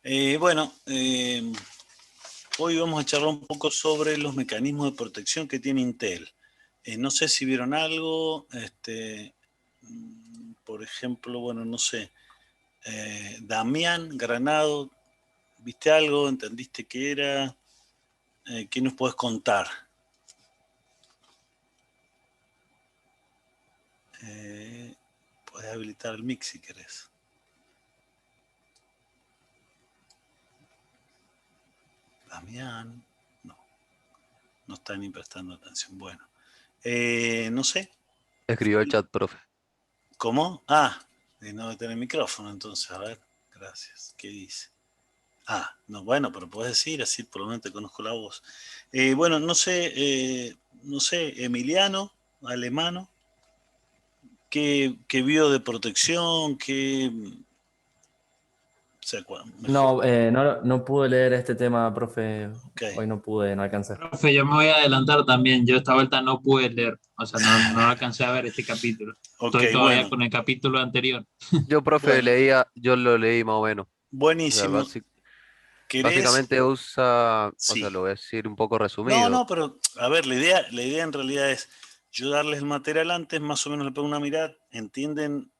Bueno, hoy vamos a charlar un poco sobre los mecanismos de protección que tiene Intel. No sé si vieron algo, por ejemplo, bueno, no sé, Damián Granado, ¿viste algo? ¿Entendiste qué era? ¿Qué nos puedes contar? Puedes habilitar el mic si querés. Damián, no está ni prestando atención. Bueno, no sé, Escribió el chat, profe. ¿cómo? Ah, no debe tener micrófono entonces, a ver, gracias. ¿Qué dice? Ah, no, bueno, pero puedes decir, así por lo menos te conozco la voz. Bueno, no sé, Emiliano, alemano, ¿qué vio de protección? ¿Qué se acuerda? Mejor. No pude leer este tema, profe. Ok. Hoy no alcancé. Profe, yo me voy a adelantar también. Yo esta vuelta no pude leer, o sea, no alcancé a ver este capítulo. Ok, Estoy todavía bueno, con el capítulo anterior. Yo, profe, bueno, yo lo leí más o menos. O sea, buenísimo. ¿Querés? básicamente usa, o sea, Sí. lo voy a decir un poco No, resumido. pero a ver, la idea en realidad es yo darles el material antes, más o menos le pego una mirada, entienden,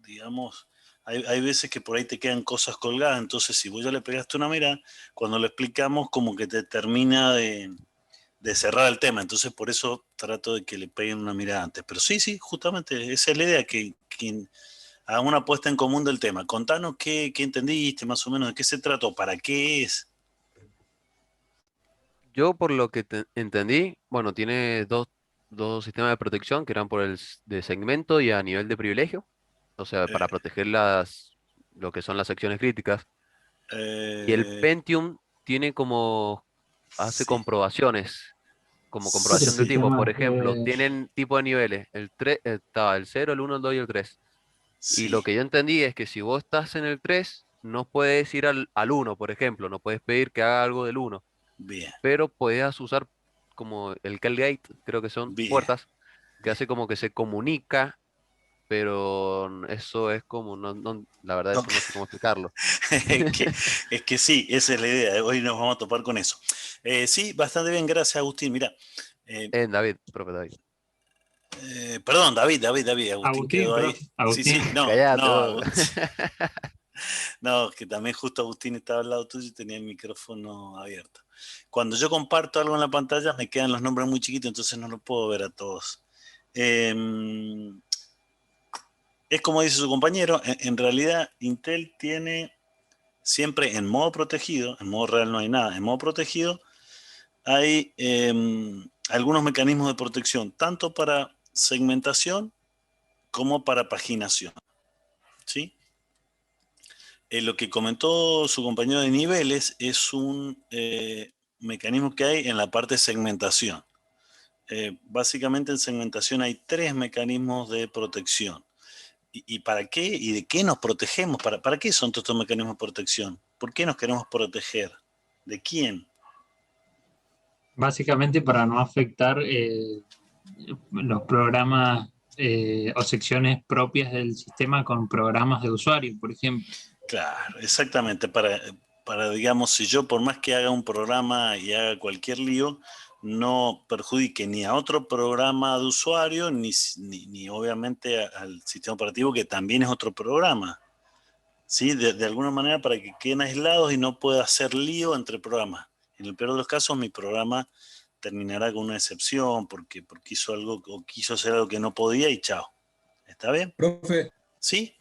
digamos, hay veces que por ahí te quedan cosas colgadas, entonces si vos ya le pegaste una mirada, cuando lo explicamos como que te termina de cerrar el tema, entonces por eso trato de que le peguen una mirada antes. Pero sí, justamente esa es la idea, que haga una puesta en común del tema. Contanos qué entendiste, más o menos de qué se trató, para qué es. Yo, por lo que entendí, bueno, tiene dos sistemas de protección que eran de segmento y a nivel de privilegio. O sea, para Eh, proteger lo que son las secciones críticas. Y el eh, Pentium tiene hace sí, comprobaciones, como Otro comprobación de tipo. Por sistema ejemplo, de... tienen tipo de niveles. El 3 está el 0, el 1, el 2 y el 3. Y lo sí, que yo entendí es que si vos estás en el 3 no puedes ir al 1, por ejemplo, no puedes pedir que haga algo del 1, bien, pero puedes usar como el Gate, creo que son bien, puertas, que bien. hace como que se comunica, pero eso es como, la verdad eso Ok. no sé cómo explicarlo. Es que sí, esa es la idea. Hoy nos vamos a topar con eso. Sí, bastante bien, gracias, Agustín. Mira, eh, David, profe David. perdón, David, Agustín Agustín, quedó ahí. profe. Sí, Agustín. sí, no, Cállate no, vos. Agustín. No, que también justo Agustín estaba al lado tuyo y tenía el micrófono abierto. Cuando yo comparto algo en la pantalla me quedan los nombres muy chiquitos, entonces no lo puedo ver a todos. Eh, es como dice su compañero, en realidad Intel tiene siempre en modo protegido, en modo real no hay nada, en modo protegido hay algunos mecanismos de protección, tanto para segmentación como para paginación. ¿Sí? Lo que comentó su compañero de niveles es un mecanismo que hay en la parte de segmentación. Básicamente en segmentación hay tres mecanismos de protección. ¿Y para qué? ¿Y de qué nos protegemos? ¿Para qué son todos estos mecanismos de protección? ¿Por qué nos queremos proteger? ¿De quién? Básicamente para no afectar los programas o secciones propias del sistema con programas de usuario, por ejemplo. Claro, exactamente. Digamos, si yo por más que haga un programa y haga cualquier lío, no perjudique ni a otro programa de usuario, ni obviamente al sistema operativo, que también es otro programa. ¿Sí? De alguna manera para que queden aislados y no pueda hacer lío entre programas. En el peor de los casos, mi programa terminará con una excepción porque hizo algo o quiso hacer algo que no podía y chao. ¿Está bien? Profe, ¿Sí?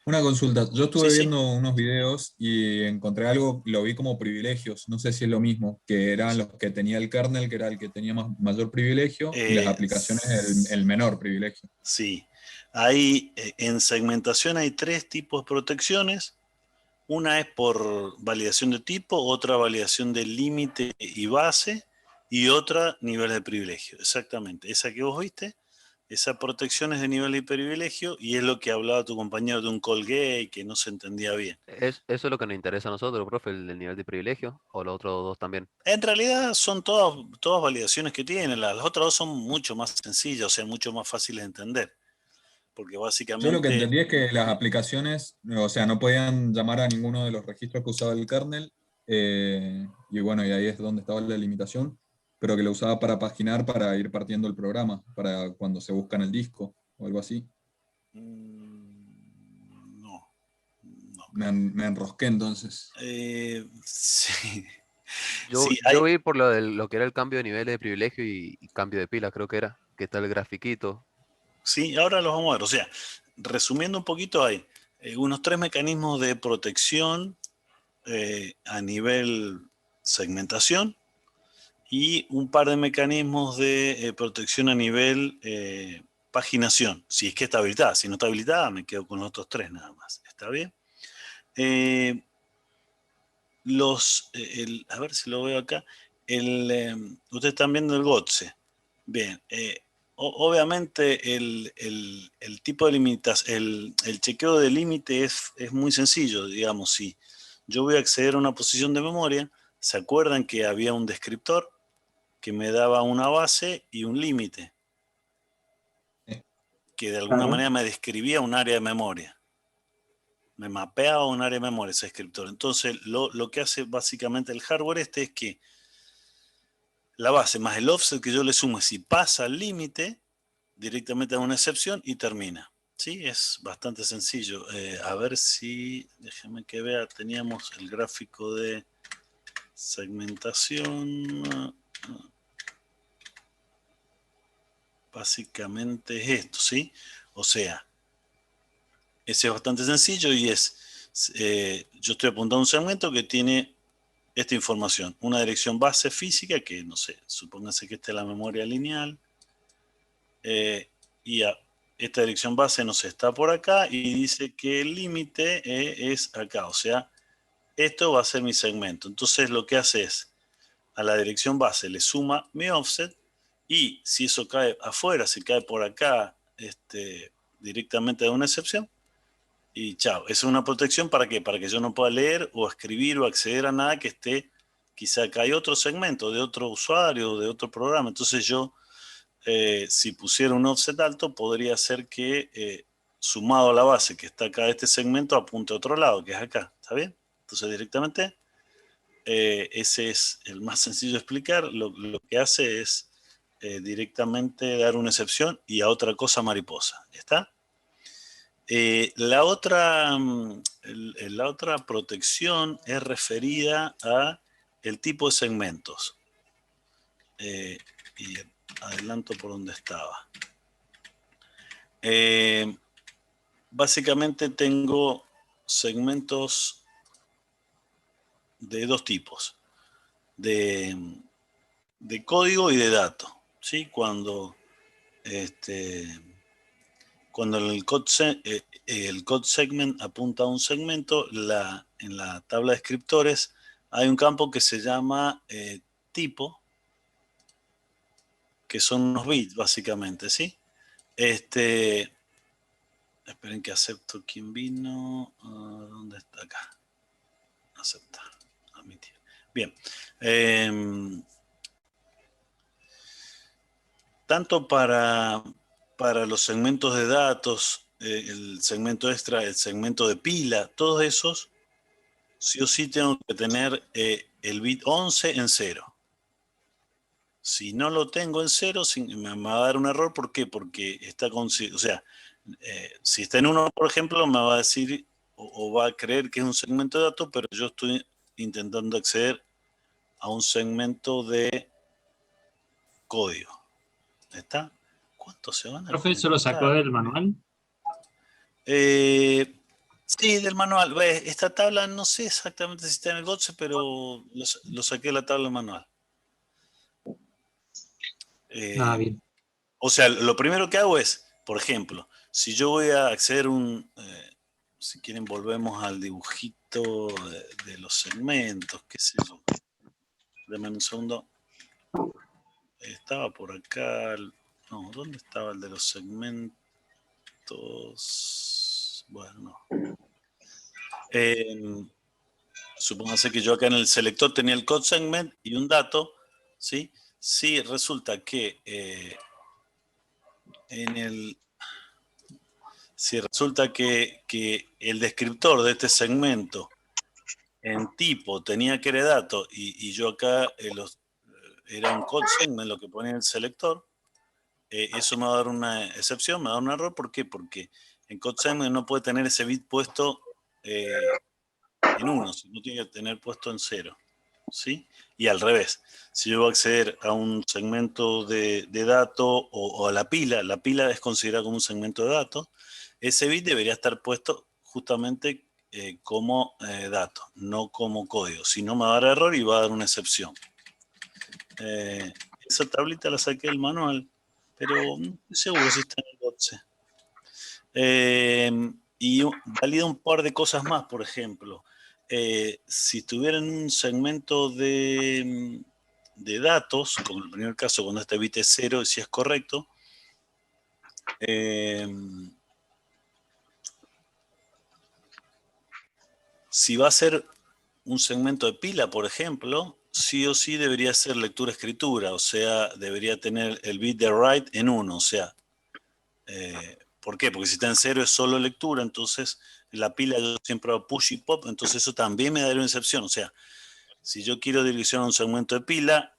una consulta. Yo Sí, estuve sí. viendo unos videos y encontré algo, lo vi como privilegios, no sé si es lo mismo, que eran los que tenía el kernel, que era el que tenía mayor privilegio, y las Eh, aplicaciones el menor privilegio. Sí, hay en segmentación hay tres tipos de protecciones. Una es por validación de tipo, otra validación de límite y base y otra nivel de privilegio. Exactamente. Esa que vos viste, esa protección es de nivel de privilegio y es lo que hablaba tu compañero de un call gay que no se entendía bien. Eso es lo que nos interesa a nosotros, profe, el nivel de privilegio, o los otros dos también. En realidad son todas validaciones que tienen. Las otras dos son mucho más sencillas, o sea, mucho más fáciles de entender. porque Yo lo que básicamente... entendí es que las aplicaciones, o sea, no podían llamar a ninguno de los registros que usaba el kernel, y bueno, y ahí es donde estaba la limitación, pero que lo usaba para paginar, para ir partiendo el programa, para cuando se busca en el disco o algo así. No, no. Me enrosqué entonces. Sí, Yo, sí, yo vi por lo que era el cambio de nivel de privilegio y cambio de pila, creo que era, que está el grafiquito. sí, ahora los vamos a ver. O sea, resumiendo un poquito, hay unos 3 mecanismos de protección a nivel segmentación y un par de mecanismos de protección a nivel paginación. Si es que está habilitada. Si no está habilitada, me quedo con los otros 3 nada más. ¿Está bien? A ver si lo veo acá. Ustedes están viendo el GOTSE. Bien. Obviamente el tipo de limitación, el chequeo de límite es muy sencillo. Digamos, si yo voy a acceder a una posición de memoria, ¿se acuerdan que había un descriptor que me daba una base y un límite? Que de alguna Claro. manera me describía un área de memoria. Me mapeaba un área de memoria ese descriptor. Entonces, lo que hace básicamente el hardware es que la base más el offset que yo le sumo, si pasa al límite, directamente da una excepción y termina. ¿Sí? Es bastante sencillo. A ver si, déjame que vea, teníamos el gráfico de segmentación. Básicamente es esto, ¿sí? O sea, ese es bastante sencillo y yo estoy apuntando a un segmento que tiene esta información, una dirección base física que, no sé, supóngase que esta es la memoria lineal, y esta dirección base, no sé, está por acá y dice que el límite es acá, o sea, esto va a ser mi segmento. Entonces lo que hace es, a la dirección base le suma mi offset y si eso cae afuera, si cae por acá, directamente da una excepción. Y chao, esa es una protección ¿para qué? Para que yo no pueda leer o escribir o acceder a nada que esté, quizá acá hay otro segmento de otro usuario, de otro programa. Entonces yo, si pusiera un offset alto, podría ser que sumado a la base que está acá de este segmento, apunte a otro lado, que es acá. ¿Está bien? Entonces directamente, ese es el más sencillo de explicar. Lo que hace es directamente dar una excepción y a otra cosa mariposa. ¿Está? La otra protección es referida a el tipo de segmentos. Y adelanto por donde estaba. Básicamente tengo segmentos de 2 tipos, de código y de datos. ¿Sí? Cuando el code segment apunta a un segmento, en la tabla de descriptores hay un campo que se llama tipo, que son unos bits básicamente, ¿sí? Esperen que acepto quién vino. ¿Dónde está? Acá. Aceptar. Admitir. Bien. Tanto para los segmentos de datos, el segmento extra, el segmento de pila, todos esos, sí o sí tengo que tener el bit 11 en 0. Si no lo tengo en 0, me va a dar un error. ¿Por qué? Porque está con... O sea, si está en 1, por ejemplo, me va a decir o va a creer que es un segmento de datos, pero yo estoy intentando acceder a un segmento de código. ¿Está? ¿Cuántos se van a ¿Profe, eso lo sacó conectar? del manual? Sí, del manual. Esta tabla no sé exactamente si está en el GOTSE, pero lo saqué de la tabla del manual. Bien. O sea, lo primero que hago es, por ejemplo, si yo voy a acceder si quieren volvemos al dibujito de los segmentos, qué sé yo. Deme un segundo. Estaba por acá. No, ¿dónde estaba el de los segmentos? Bueno, no. Supóngase que yo acá en el selector tenía el code segment y un dato, ¿sí? Sí, resulta que en el... Si resulta que el descriptor de este segmento en tipo tenía que era dato y yo acá era un code segment lo que ponía en el selector, eso me va a dar una excepción, me va a dar un error. ¿Por qué? Porque en code segment no puede tener ese bit puesto en 1, sino tiene que tener puesto en 0. ¿Sí? Y al revés, si yo voy a acceder a un segmento de dato o a la pila es considerada como un segmento de datos, ese bit debería estar puesto justamente como dato, no como código. Si no me va a dar error y va a dar una excepción. Esa tablita la saqué del manual, pero no estoy seguro si está en el boxe. Y valida un par de cosas más, por ejemplo. Si estuviera en un segmento de datos, como en el primer caso, cuando este bit es 0, si es correcto, si va a ser un segmento de pila, por ejemplo, sí o sí debería ser lectura-escritura, o sea, debería tener el bit de write en 1, o sea, ¿por qué? Porque si está en 0 es solo lectura, entonces la pila yo siempre hago push y pop, entonces eso también me daría una excepción, o sea, si yo quiero direccionar un segmento de pila,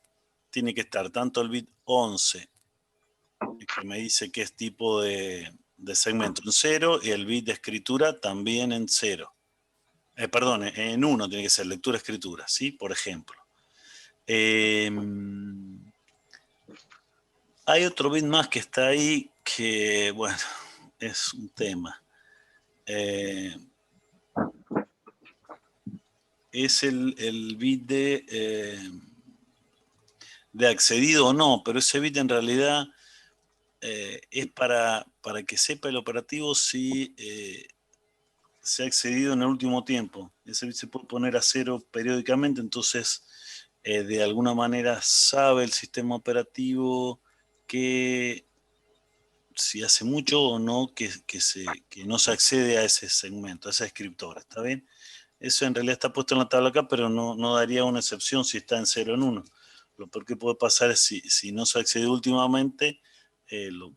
tiene que estar tanto el bit 11, que me dice que es tipo de segmento en 0, y el bit de escritura también en 0. Perdón, en 1 tiene que ser lectura-escritura, ¿sí? Por ejemplo. Hay otro bit más que está ahí que, bueno, es un tema. Es el bit de accedido o no, pero ese bit en realidad es para que sepa el operativo si se ha accedido en el último tiempo. Ese bit se puede poner a 0 periódicamente, entonces de alguna manera sabe el sistema operativo que si hace mucho o no que no se accede a ese segmento, a esa escriptora, ¿está bien? Eso en realidad está puesto en la tabla acá, pero no daría una excepción si está en 0 en 1. Lo peor que puede pasar es si no se accede últimamente,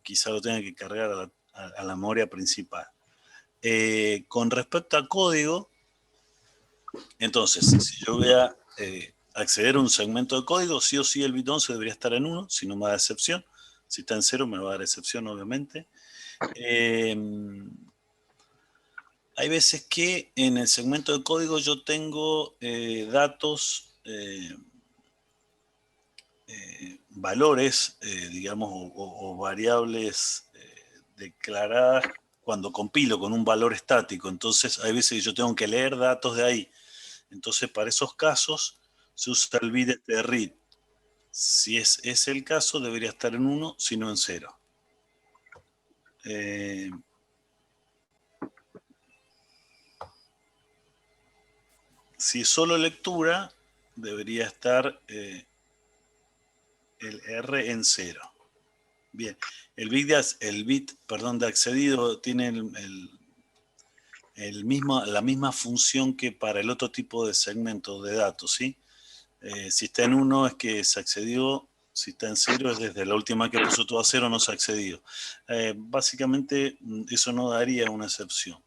quizá lo tenga que cargar a la memoria principal. Con respecto a código, entonces, si yo voy a acceder a un segmento de código, sí o sí el bit 11 debería estar en 1, si no me da excepción. Si está en 0 me va a dar excepción, obviamente. Hay veces que en el segmento de código yo tengo datos, valores, digamos, o variables declaradas cuando compilo con un valor estático. Entonces, hay veces que yo tengo que leer datos de ahí. Entonces, para esos casos, se usa el bit de read. Si es el caso, debería estar en 1, si no en 0. Si es solo lectura, debería estar el R en 0. Bien, el bit de accedido tiene la misma función que para el otro tipo de segmento de datos, ¿sí? Si está en 1 es que se accedió, si está en 0 es desde la última que puso todo a 0 no se ha accedido. Básicamente eso no daría una excepción.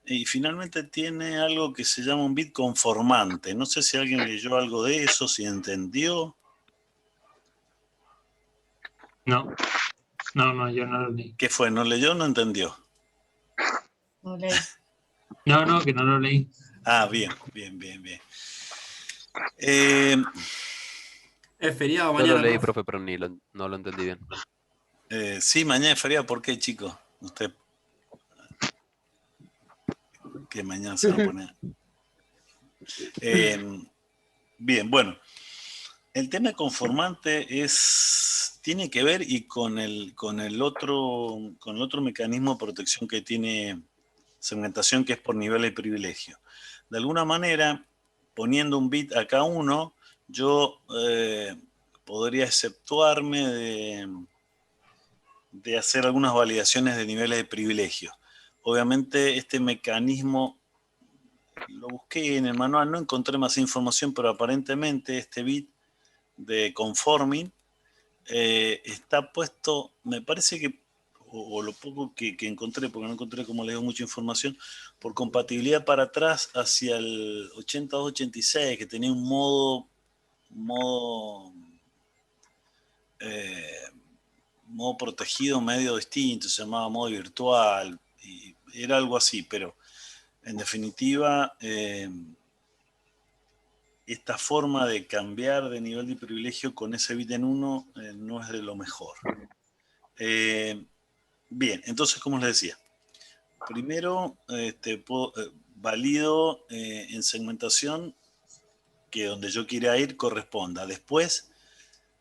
Y finalmente tiene algo que se llama un bit conformante. No sé si alguien leyó algo de eso, si entendió. No, yo no lo leí. ¿Qué fue? ¿No leyó o no entendió? No leí. No, que no lo leí. Ah, bien. Es feriado Yo mañana, lo leí, profe. profe, pero no lo entendí bien. Sí, mañana es feriado. ¿Por qué, chicos? Usted. Que mañana se va a poner. Bien, bueno. El tema conformante tiene que ver y con el otro mecanismo de protección que tiene segmentación, que es por nivel de privilegio. De alguna manera, poniendo un bit a cada uno, yo podría exceptuarme de hacer algunas validaciones de niveles de privilegio. Obviamente este mecanismo lo busqué en el manual, no encontré más información, pero aparentemente este bit de conforming está puesto, me parece que, o lo poco que encontré, porque no encontré, como les digo, mucha información, por compatibilidad para atrás hacia el 82-86, que tenía un modo protegido medio distinto, se llamaba modo virtual, y era algo así, pero en definitiva, esta forma de cambiar de nivel de privilegio con ese bit en 1 no es de lo mejor. Bien, entonces, como les decía, primero valido en segmentación que donde yo quiera ir corresponda. Después,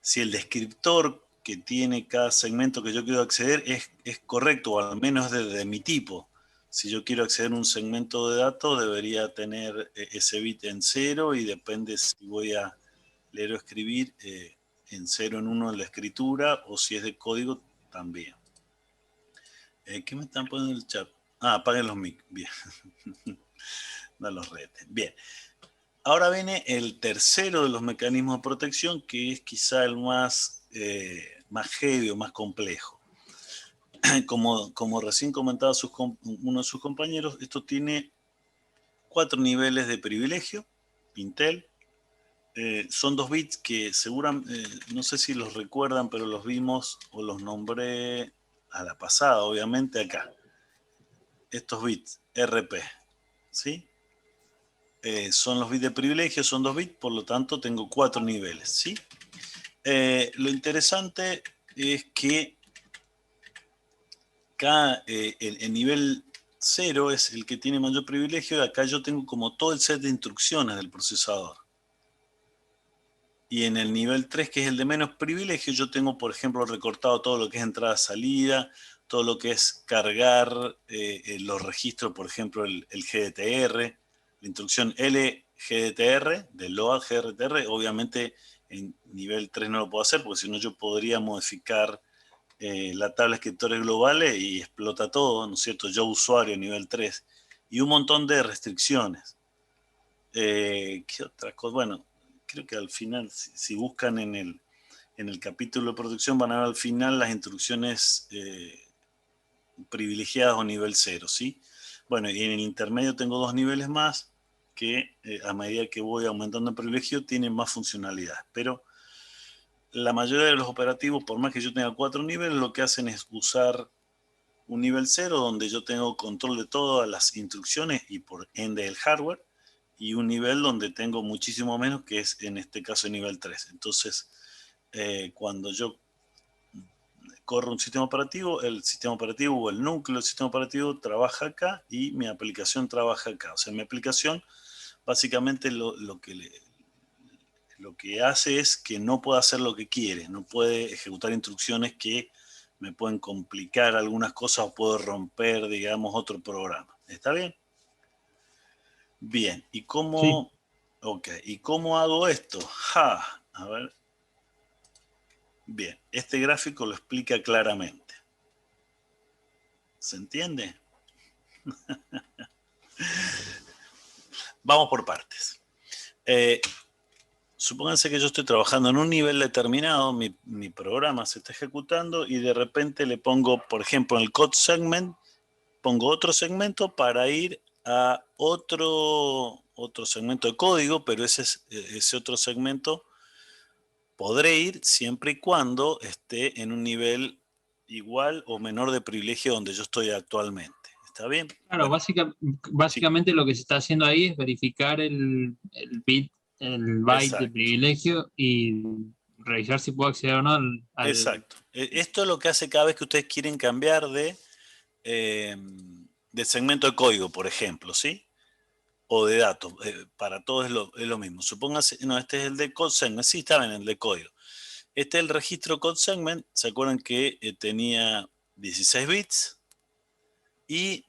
si el descriptor que tiene cada segmento que yo quiero acceder es correcto, o al menos de mi tipo. Si yo quiero acceder a un segmento de datos, debería tener ese bit en 0 y depende si voy a leer o escribir en 0 en 1 en la escritura o si es de código también. ¿Qué me están poniendo en el chat? Apaguen los mic. Bien. No los reten. Bien. Ahora viene el tercero de los mecanismos de protección, que es quizá el más heavy o más complejo. Como recién comentaba uno de sus compañeros, esto tiene 4 niveles de privilegio, Intel. Son 2 bits que seguramente, no sé si los recuerdan, pero los vimos o los nombré a la pasada, obviamente acá. Estos bits, RP, ¿sí? Son los bits de privilegio, son 2 bits, por lo tanto tengo 4 niveles, ¿sí? Lo interesante es que acá el nivel 0 es el que tiene mayor privilegio y acá yo tengo como todo el set de instrucciones del procesador. Y en el nivel 3, que es el de menos privilegio, yo tengo, por ejemplo, recortado todo lo que es entrada-salida, todo lo que es cargar los registros, por ejemplo, el GDTR, la instrucción LGDTR, del LOAD GDTR, obviamente en nivel 3 no lo puedo hacer, porque si no yo podría modificar la tabla de escritores globales y explota todo, ¿no es cierto? Yo usuario nivel 3. Y un montón de restricciones. ¿Qué otra cosa? Bueno, creo que al final, si buscan en el capítulo de producción, van a ver al final las instrucciones privilegiadas o nivel 0, ¿sí? Bueno, y en el intermedio tengo 2 niveles más que a medida que voy aumentando el privilegio tienen más funcionalidad. Pero la mayoría de los operativos, por más que yo tenga 4 niveles, lo que hacen es usar un nivel 0 donde yo tengo control de todas las instrucciones y por ende el hardware, y un nivel donde tengo muchísimo menos, que es en este caso el nivel 3. Entonces, cuando yo corro un sistema operativo, el sistema operativo o el núcleo del sistema operativo trabaja acá y mi aplicación trabaja acá. O sea, mi aplicación básicamente lo que hace es que no puede hacer lo que quiere, no puede ejecutar instrucciones que me pueden complicar algunas cosas o puedo romper, digamos, otro programa. ¿Está bien? Bien, ¿y cómo? Sí. Ok, ¿y cómo hago esto? A ver. Bien, este gráfico lo explica claramente. ¿Se entiende? Vamos por partes. Supónganse que yo estoy trabajando en un nivel determinado, mi programa se está ejecutando y de repente le pongo, por ejemplo, en el code segment, pongo otro segmento para ir a otro segmento de código, pero ese otro segmento podré ir siempre y cuando esté en un nivel igual o menor de privilegio donde yo estoy actualmente. ¿Está bien? Claro, bueno, básicamente sí. Lo que se está haciendo ahí es verificar el byte Exacto. De privilegio y revisar si puedo acceder o no al... Exacto. Esto es lo que hace cada vez que ustedes quieren cambiar de segmento de código, por ejemplo, ¿sí? O de datos. Para todos es lo mismo. Supónganse, no, este es el de code segment. Sí, está bien, el de código. Este es el registro code segment. ¿Se acuerdan que tenía 16 bits? Y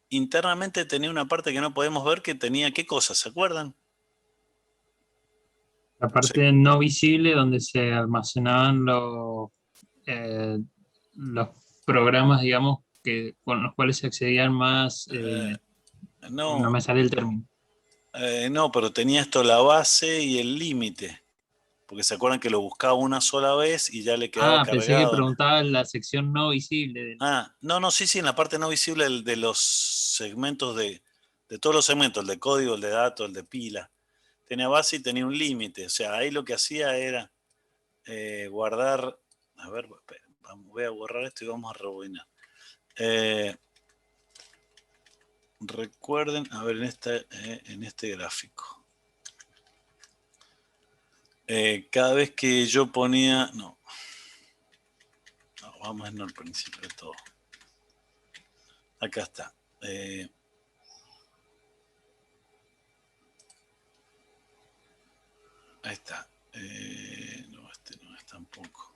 internamente tenía una parte que no podemos ver que tenía, ¿qué cosa? ¿Se acuerdan? La parte no visible donde se almacenaban los programas, digamos, con los cuales se accedían más... no me sale el término. No, pero tenía esto la base y el límite. Porque se acuerdan que lo buscaba una sola vez y ya le quedaba Pensé que cargado. preguntaba en la sección no visible. No, sí, en la parte no visible de los segmentos de todos los segmentos, el de código, el de datos, el de pila. Tenía base y tenía un límite. O sea, ahí lo que hacía era guardar. A ver, espera, voy a borrar esto y vamos a rebobinar. Recuerden, a ver, en este gráfico. Cada vez que yo ponía. No, vamos en el principio de todo. Acá está. Ahí está. No, este no es tampoco.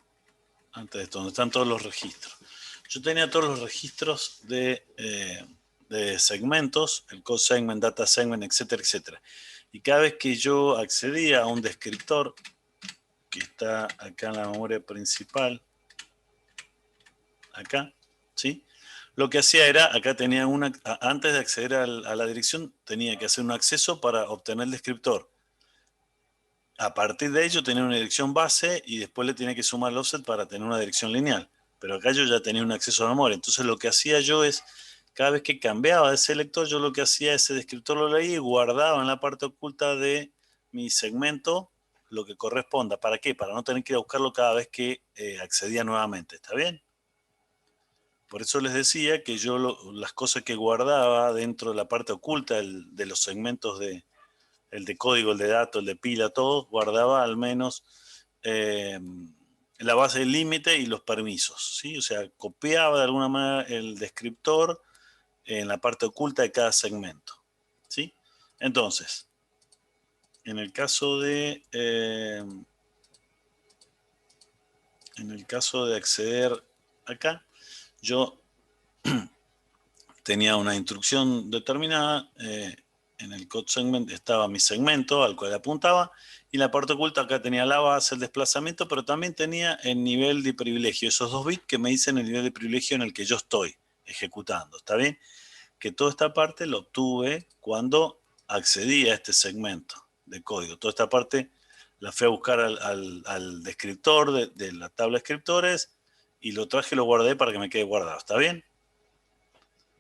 Antes de esto, donde están todos los registros. Yo tenía todos los registros de segmentos, el code segment, data segment, etcétera, etcétera. Y cada vez que yo accedía a un descriptor, que está acá en la memoria principal, acá, ¿sí? Lo que hacía era, acá tenía antes de acceder a la dirección, tenía que hacer un acceso para obtener el descriptor. A partir de ello tenía una dirección base y después le tenía que sumar el offset para tener una dirección lineal. Pero acá yo ya tenía un acceso a memoria. Entonces lo que hacía yo es, cada vez que cambiaba de selector, yo lo que hacía, ese descriptor lo leía y guardaba en la parte oculta de mi segmento lo que corresponda. ¿Para qué? Para no tener que ir a buscarlo cada vez que accedía nuevamente. ¿Está bien? Por eso les decía que yo las cosas que guardaba dentro de la parte oculta de los segmentos el de código, el de datos, el de pila, todo, guardaba al menos la base del límite y los permisos, ¿sí? O sea, copiaba de alguna manera el descriptor en la parte oculta de cada segmento, ¿sí? Entonces, en el caso de acceder acá, yo tenía una instrucción determinada. En el code segment estaba mi segmento al cual apuntaba, y en la parte oculta acá tenía la base, el desplazamiento, pero también tenía el nivel de privilegio, esos 2 bits que me dicen el nivel de privilegio en el que yo estoy ejecutando. ¿Está bien? Que toda esta parte lo obtuve cuando accedí a este segmento de código. Toda esta parte la fui a buscar al descriptor de la tabla de descriptores y lo traje y lo guardé para que me quede guardado. ¿Está bien?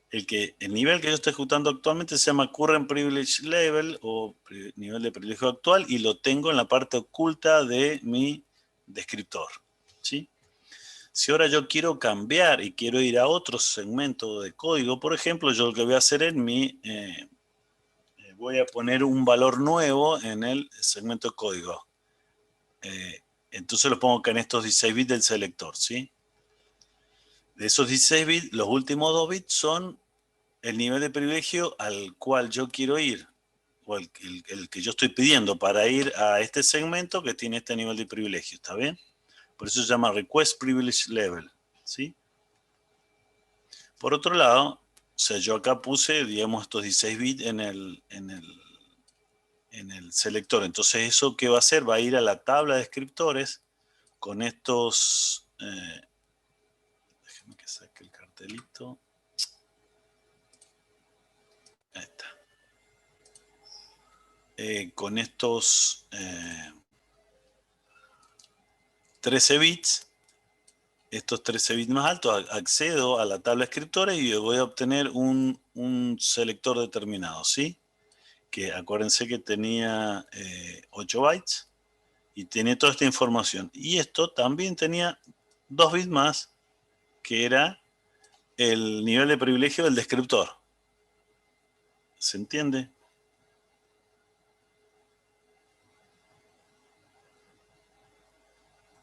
El nivel que yo estoy ejecutando actualmente se llama Current Privilege Level o nivel de privilegio actual, y lo tengo en la parte oculta de mi descriptor, ¿sí? Si ahora yo quiero cambiar y quiero ir a otro segmento de código, por ejemplo, yo lo que voy a hacer voy a poner un valor nuevo en el segmento de código. Entonces lo pongo acá en estos 16 bits del selector, ¿sí? De esos 16 bits, los últimos 2 bits son el nivel de privilegio al cual yo quiero ir, o el que yo estoy pidiendo para ir a este segmento que tiene este nivel de privilegio. ¿Está bien? Por eso se llama Request Privilege Level, ¿sí? Por otro lado, o sea, yo acá puse, digamos, estos 16 bits en el selector. Entonces, ¿eso qué va a hacer? Va a ir a la tabla de descriptores con estos... déjenme que saque el cartelito. Ahí está. Con estos 13 bits, estos 13 bits más altos, accedo a la tabla de escriptores y voy a obtener un selector determinado, ¿sí? Que acuérdense que tenía 8 bytes y tiene toda esta información. Y esto también tenía 2 bits más, que era el nivel de privilegio del descriptor. ¿Se entiende?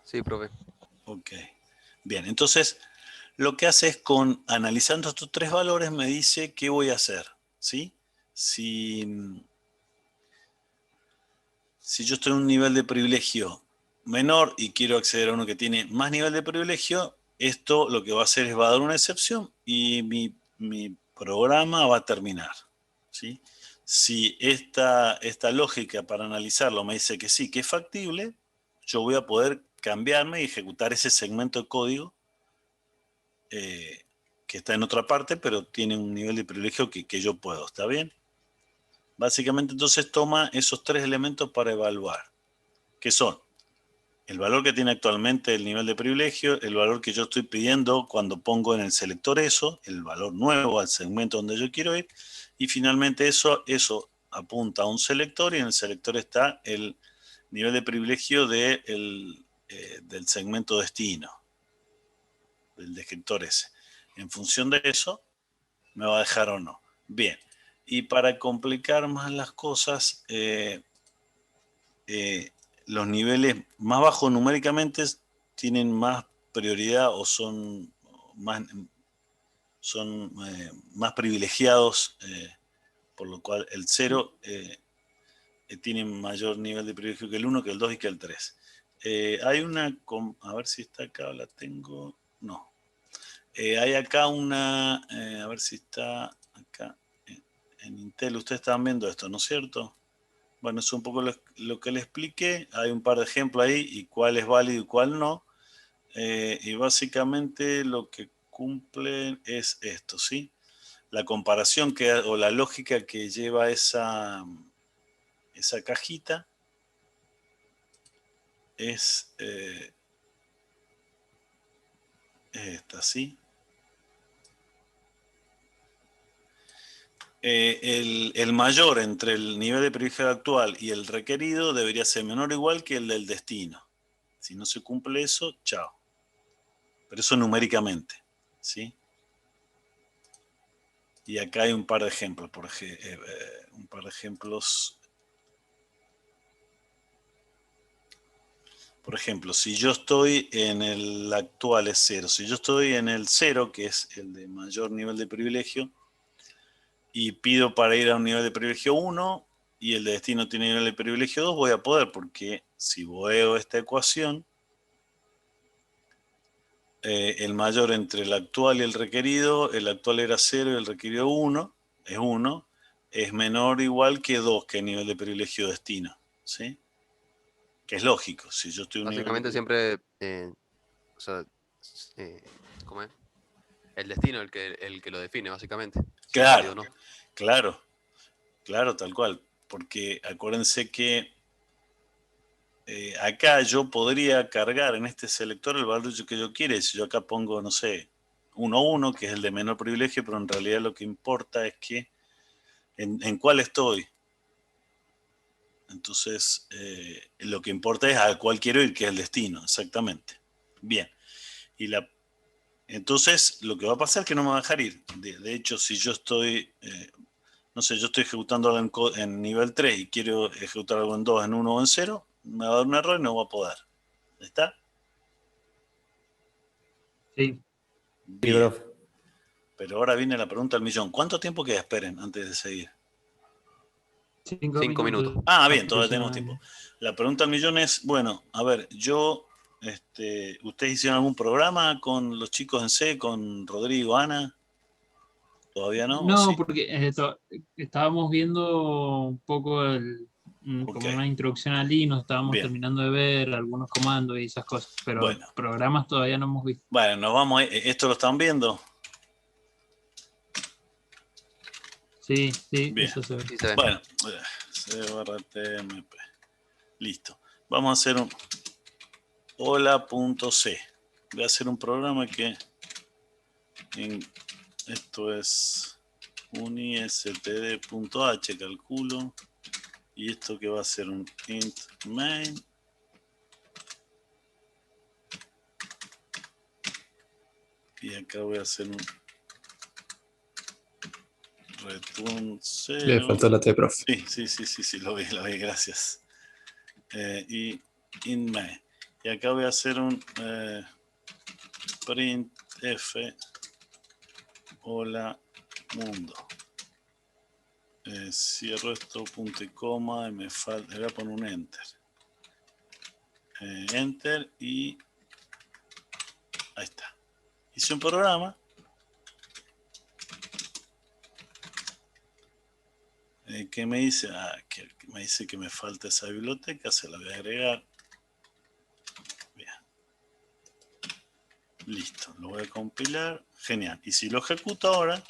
Sí, profe. Ok. Bien, entonces lo que hace es analizando estos 3 valores me dice qué voy a hacer, ¿sí? Si yo estoy en un nivel de privilegio menor y quiero acceder a uno que tiene más nivel de privilegio, esto lo que va a hacer es va a dar una excepción y mi programa va a terminar, ¿sí? Si esta lógica para analizarlo me dice que sí, que es factible, yo voy a poder cambiarme y ejecutar ese segmento de código que está en otra parte, pero tiene un nivel de privilegio que yo puedo. ¿Está bien? Básicamente, entonces toma esos 3 elementos para evaluar, que son el valor que tiene actualmente el nivel de privilegio, el valor que yo estoy pidiendo cuando pongo en el selector eso, el valor nuevo al segmento donde yo quiero ir, y finalmente eso apunta a un selector y en el selector está el nivel de privilegio del segmento destino, del descriptor ese. En función de eso, me va a dejar o no. Bien, y para complicar más las cosas, los niveles más bajos numéricamente tienen más prioridad o son más privilegiados, por lo cual el 0 tiene mayor nivel de privilegio que el 1, que el 2 y que el 3. Hay una, a ver si está acá, la tengo, no. Hay acá una, a ver si está acá, en Intel, ustedes estaban viendo esto, ¿no es cierto? Bueno, es un poco lo que le expliqué, hay un par de ejemplos ahí y cuál es válido y cuál no. Y básicamente lo que cumplen es esto, ¿sí? La comparación o la lógica que lleva esa cajita es esta, ¿sí? El mayor entre el nivel de privilegio actual y el requerido debería ser menor o igual que el del destino. Si no se cumple eso, chao. Pero eso numéricamente, ¿sí? Y acá hay un par de ejemplos, Por ejemplo, si yo estoy en el actual es 0, si yo estoy en el 0, que es el de mayor nivel de privilegio, y pido para ir a un nivel de privilegio 1 y el de destino tiene nivel de privilegio 2, voy a poder, porque si veo esta ecuación, el mayor entre el actual y el requerido, el actual era 0 y el requerido 1, es 1, es menor o igual que 2, que es el nivel de privilegio destino, ¿sí? Que es lógico, si yo estoy en un nivel Básicamente siempre, o sea, eh, ¿cómo es? El destino el que lo define, básicamente. Si es válido o Claro, no. claro, tal cual. Porque acuérdense que acá yo podría cargar en este selector el valor que yo quiera. Si yo acá pongo, no sé, 1, que es el de menor privilegio, pero en realidad lo que importa es que en cuál estoy. Entonces, lo que importa es a cuál quiero ir, que es el destino, exactamente. Bien. Entonces, lo que va a pasar es que no me va a dejar ir. De hecho, si yo estoy, no sé, yo estoy ejecutando algo en nivel 3 y quiero ejecutar algo en 2, en 1 o en 0, me va a dar un error y no va a poder. ¿Está? Sí. Sí, Bien. profe. Pero ahora viene la pregunta del millón. ¿Cuánto tiempo queda? Esperen antes de seguir. 5 minutos. Ah, bien, todavía tenemos tiempo. Aproximadamente. La pregunta del millón es, bueno, a ver, ¿ustedes hicieron algún programa con los chicos en C, con Rodrigo, Ana? ¿Todavía no? ¿O No, sí? porque estábamos viendo un poco Ok, como una introducción al Linux, estábamos bien. terminando de ver algunos comandos y esas cosas, pero Bueno, programas todavía no hemos visto. bueno, nos vamos. ¿Esto lo están viendo? Sí, sí, Bien. eso se ve. Sí se ve. Bueno, C/TMP. Listo. Vamos a hacer un hola.c. Voy a hacer un programa que esto es unistd.h, calculo. Y esto que va a ser un int main. Y acá voy a hacer un return Le 0. faltó la T, profe. Sí, lo vi, gracias. Y int main. Y acá voy a hacer un printf hola mundo. Cierro esto, punto y coma, y me voy a poner un enter. Enter y ahí está. Hice un programa que me dice, que me falta esa biblioteca, se la voy a agregar. Bien. Listo, lo voy a compilar. Genial. Y si lo ejecuto ahora,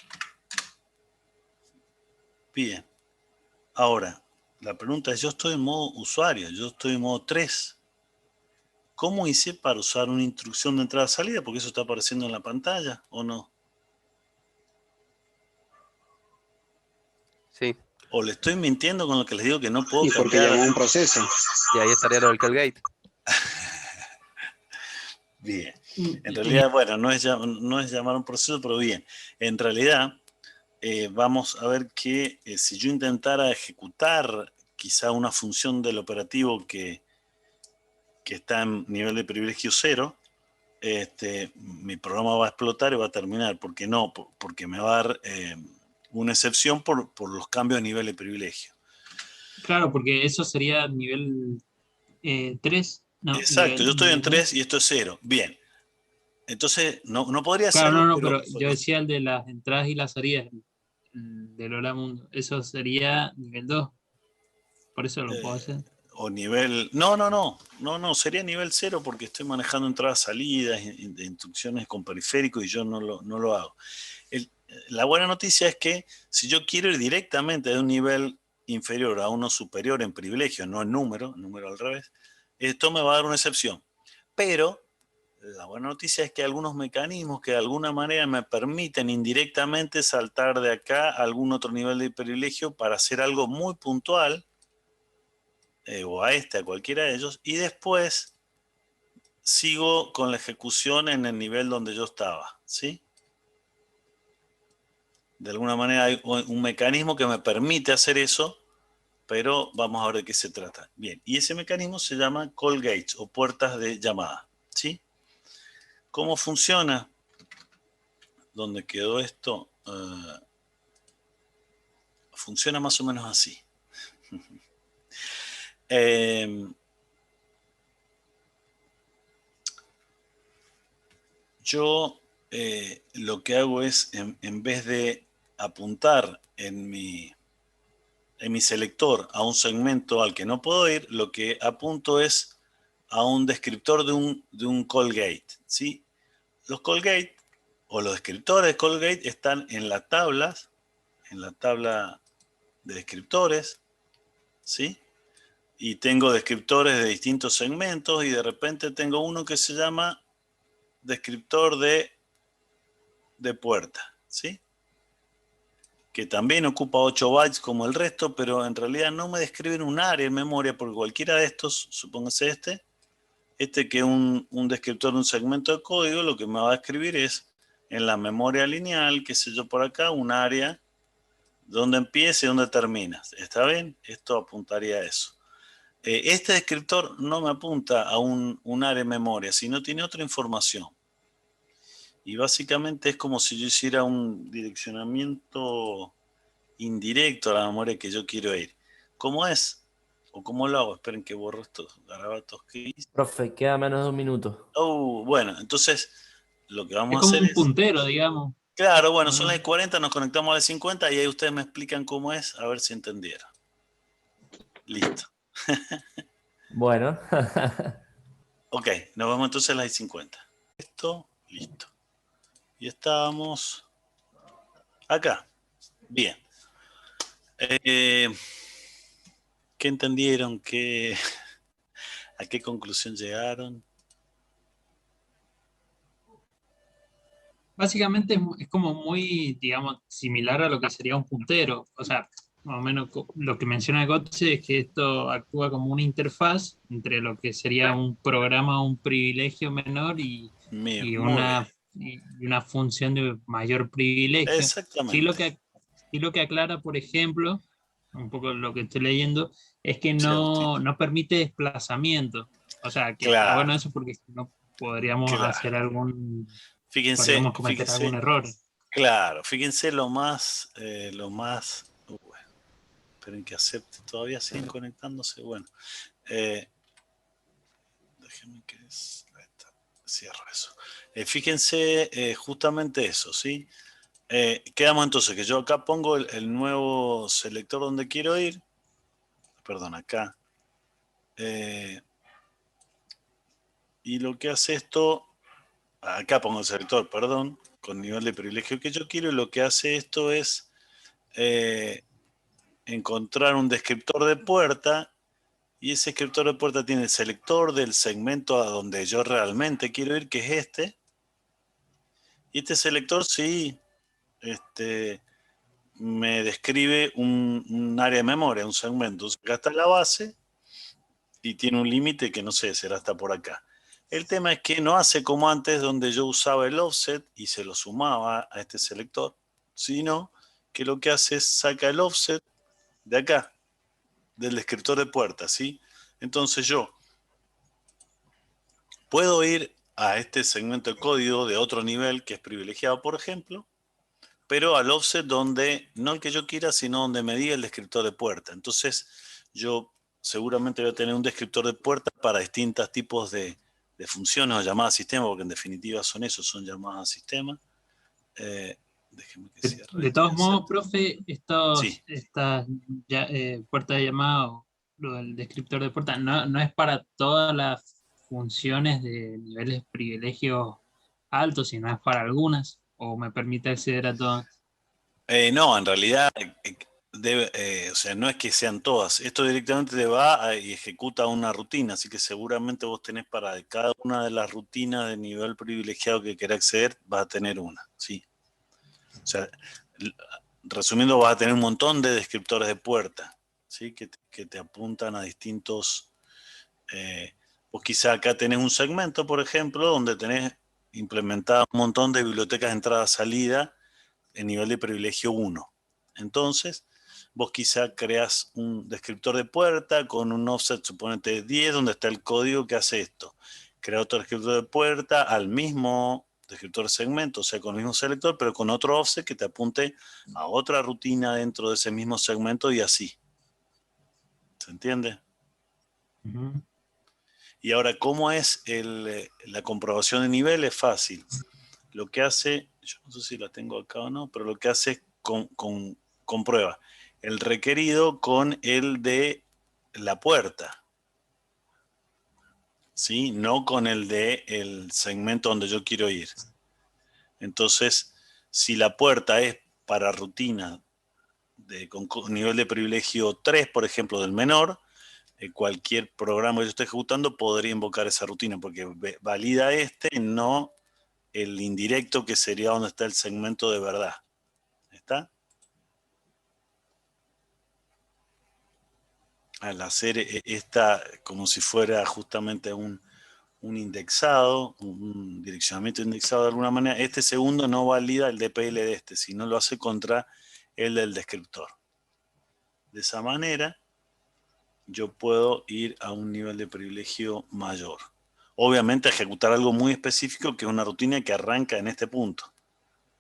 bien. Ahora, la pregunta es, yo estoy en modo usuario, yo estoy en modo 3. ¿Cómo hice para usar una instrucción de entrada-salida? Porque eso está apareciendo en la pantalla, ¿o no? Sí, ¿O le estoy mintiendo con lo que les digo que no puedo Y porque cambiar? llamó un proceso. y ahí estaría lo del callgate. Bien. Y- En y- realidad, bueno, no es llamar un proceso, pero bien. En realidad, vamos a ver que si yo intentara ejecutar quizá una función del operativo que está en nivel de privilegio 0, mi programa va a explotar y va a terminar. ¿Por qué no? Porque me va a dar una excepción por los cambios de nivel de privilegio. Claro, porque eso sería nivel 3, ¿no? Exacto, yo estoy en Nivel 2. 3 y esto es 0. Bien. Entonces, no podría Claro, hacerlo, no, pero pero yo decía el de las entradas y las salidas del Hola Mundo. Eso sería nivel 2. Por eso lo puedo hacer. o nivel... No, sería nivel 0 porque estoy manejando entradas, salidas, de instrucciones con periférico y yo no lo hago. La buena noticia es que si yo quiero ir directamente de un nivel inferior a uno superior en privilegio, no en número al revés, esto me va a dar una excepción. Pero la buena noticia es que hay algunos mecanismos que de alguna manera me permiten indirectamente saltar de acá a algún otro nivel de privilegio para hacer algo muy puntual, o a cualquiera de ellos, y después sigo con la ejecución en el nivel donde yo estaba, ¿sí? De alguna manera hay un mecanismo que me permite hacer eso, pero vamos a ver de qué se trata. Bien, y ese mecanismo se llama call gates o puertas de llamada, ¿sí? ¿Cómo funciona? ¿Dónde quedó esto? Funciona más o menos así. Yo lo que hago es, en vez de apuntar en mi selector a un segmento al que no puedo ir, lo que apunto es a un descriptor de un call gate, ¿sí? Los call gate o los descriptores de call gate están en la tabla de descriptores, ¿sí? Y tengo descriptores de distintos segmentos y de repente tengo uno que se llama descriptor de puerta, ¿sí? Que también ocupa 8 bytes como el resto, pero en realidad no me describen un área en memoria, porque cualquiera de estos, supóngase que es un descriptor de un segmento de código, lo que me va a escribir es en la memoria lineal, qué sé yo por acá, un área donde empieza y donde termina. ¿Está bien? Esto apuntaría a eso. Este descriptor no me apunta a un área en memoria, sino tiene otra información. Y básicamente es como si yo hiciera un direccionamiento indirecto a la memoria que yo quiero ir. ¿Cómo es? ¿O cómo lo hago? Esperen que borro estos garabatos que hice. Profe, queda menos de un minuto. Bueno, entonces lo que Es vamos a como hacer un es... puntero, digamos. Claro, bueno, ¿O son las no? 40, nos conectamos a las 50 y ahí ustedes me explican cómo es, a ver si entendieron. Listo. Bueno, Ok, nos vemos entonces a las 50. Esto, listo. Y estábamos acá. Bien. ¿Qué entendieron? ¿A qué conclusión llegaron? Básicamente es como muy, digamos, similar a lo que sería un puntero. O sea, más o menos lo que menciona Gotze es que esto actúa como una interfaz entre lo que sería un programa o un privilegio menor y Muy bien. y una función de mayor privilegio. Sí Exactamente. sí lo que aclara, por ejemplo, un poco lo que estoy leyendo, es que Sí, Agustín. no permite desplazamiento. O sea, que está Claro, bueno eso porque si no podríamos hacer claro. Fíjense, podríamos cometer algún error. claro, fíjense esperen que acepte, todavía siguen conectándose, bueno, déjenme ahí está, cierro eso. Fíjense justamente eso, ¿sí? Quedamos entonces que yo acá pongo el nuevo selector donde quiero ir, perdón, acá, y lo que hace esto, acá pongo el selector, perdón, con nivel de privilegio que yo quiero, y lo que hace esto es encontrar un descriptor de puerta Y ese descriptor de puerta tiene el selector del segmento a donde yo realmente quiero ir, que es este. Y este selector sí me describe un área de memoria, un segmento. Acá está la base y tiene un límite que no sé, será hasta por acá. El tema es que no hace como antes, donde yo usaba el offset y se lo sumaba a este selector, sino que lo que hace es saca el offset de acá, del descriptor de puerta, ¿sí? Entonces yo puedo ir a este segmento de código de otro nivel que es privilegiado, por ejemplo, pero al offset donde, no el que yo quiera, sino donde me diga el descriptor de puerta. Entonces yo seguramente voy a tener un descriptor de puerta para distintos tipos de funciones o llamadas a sistema, porque en definitiva son esos, son llamadas a sistema. Déjeme que cierre De esto y todos modos, acepte. profe, Sí. estas puertas de llamado, lo del descriptor de puerta, no es para todas las funciones de niveles privilegios altos, sino es para algunas, o me permite acceder a todas. No, en realidad, o sea, no es que sean todas. Esto directamente te va y ejecuta una rutina, así que seguramente vos tenés para cada una de las rutinas de nivel privilegiado que querés acceder, vas a tener una, sí. O sea, resumiendo, vas a tener un montón de descriptores de puerta, ¿sí? Que te apuntan a distintos... vos quizá acá tenés un segmento, por ejemplo, donde tenés implementado un montón de bibliotecas de entrada-salida en nivel de privilegio 1. Entonces, vos quizá creas un descriptor de puerta con un offset, suponete 10, donde está el código que hace esto. Crea otro descriptor de puerta al mismo descriptor de segmento, o sea, con el mismo selector, pero con otro offset que te apunte a otra rutina dentro de ese mismo segmento y así. ¿Se entiende? Ujú. Y ahora, ¿cómo es la comprobación de nivel? Es fácil. Lo que hace, yo no sé si la tengo acá o no, pero lo que hace es comprueba el requerido con el de la puerta, ¿sí? No con el de el segmento donde yo quiero ir. Entonces, si la puerta es para rutina con nivel de privilegio 3, por ejemplo, del menor, cualquier programa que yo esté ejecutando podría invocar esa rutina porque valida no el indirecto que sería donde está el segmento de verdad. ¿Está? Al hacer esta como si fuera justamente un indexado, un direccionamiento indexado de alguna manera, este segundo no valida el DPL de este, sino lo hace contra el del descriptor. De esa manera, yo puedo ir a un nivel de privilegio mayor. Obviamente ejecutar algo muy específico que es una rutina que arranca en este punto.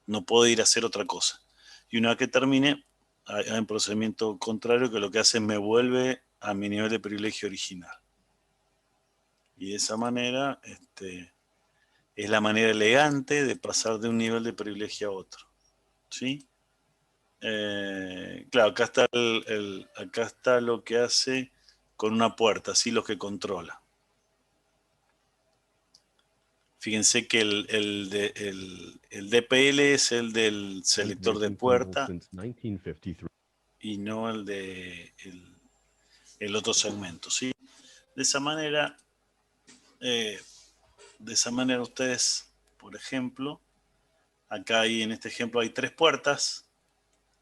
No puedo ir a hacer otra cosa. Y una vez que termine, hay un procedimiento contrario que lo que hace es me vuelve a mi nivel de privilegio original. Y de esa manera es la manera elegante de pasar de un nivel de privilegio a otro. ¿Sí? Claro, acá está, acá está lo que hace con una puerta, así lo que controla. Fíjense que el DPL es el del selector de puerta y no el de el otro segmento, ¿sí? De esa manera ustedes, por ejemplo, acá en este ejemplo hay 3 puertas,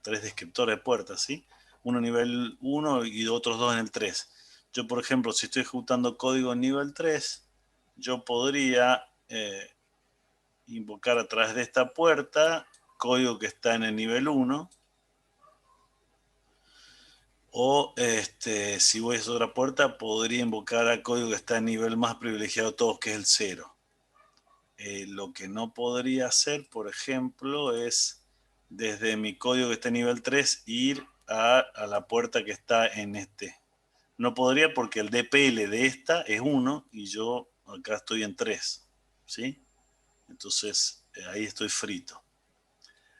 3 descriptores de puertas, ¿sí? Uno nivel 1 y otros 2 en el 3. Yo, por ejemplo, si estoy ejecutando código en nivel 3, yo podría invocar a través de esta puerta código que está en el nivel 1. O si voy a otra puerta, podría invocar a código que está en nivel más privilegiado de todos, que es el 0. Lo que no podría hacer, por ejemplo, es desde mi código que está en nivel 3 ir a la puerta que está en este. No podría porque el DPL de esta es 1 y yo acá estoy en 3. ¿Sí? Entonces ahí estoy frito.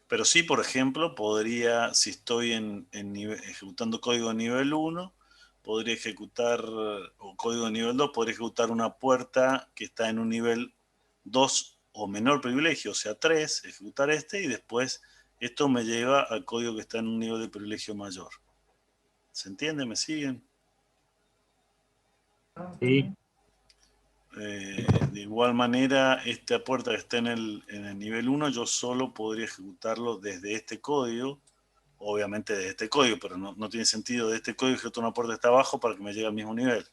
Pero sí, por ejemplo, podría, si estoy ejecutando código de nivel 1, podría ejecutar, o código de nivel 2, podría ejecutar una puerta que está en un nivel 2 o menor privilegio, o sea 3, ejecutar y después esto me lleva al código que está en un nivel de privilegio mayor. ¿Se entiende? ¿Me siguen? Sí. De igual manera, esta puerta que está en el nivel 1, yo solo podría ejecutarlo desde este código, obviamente desde este código, pero no tiene sentido de este código ejecutar una puerta que está abajo para que me llegue al mismo nivel.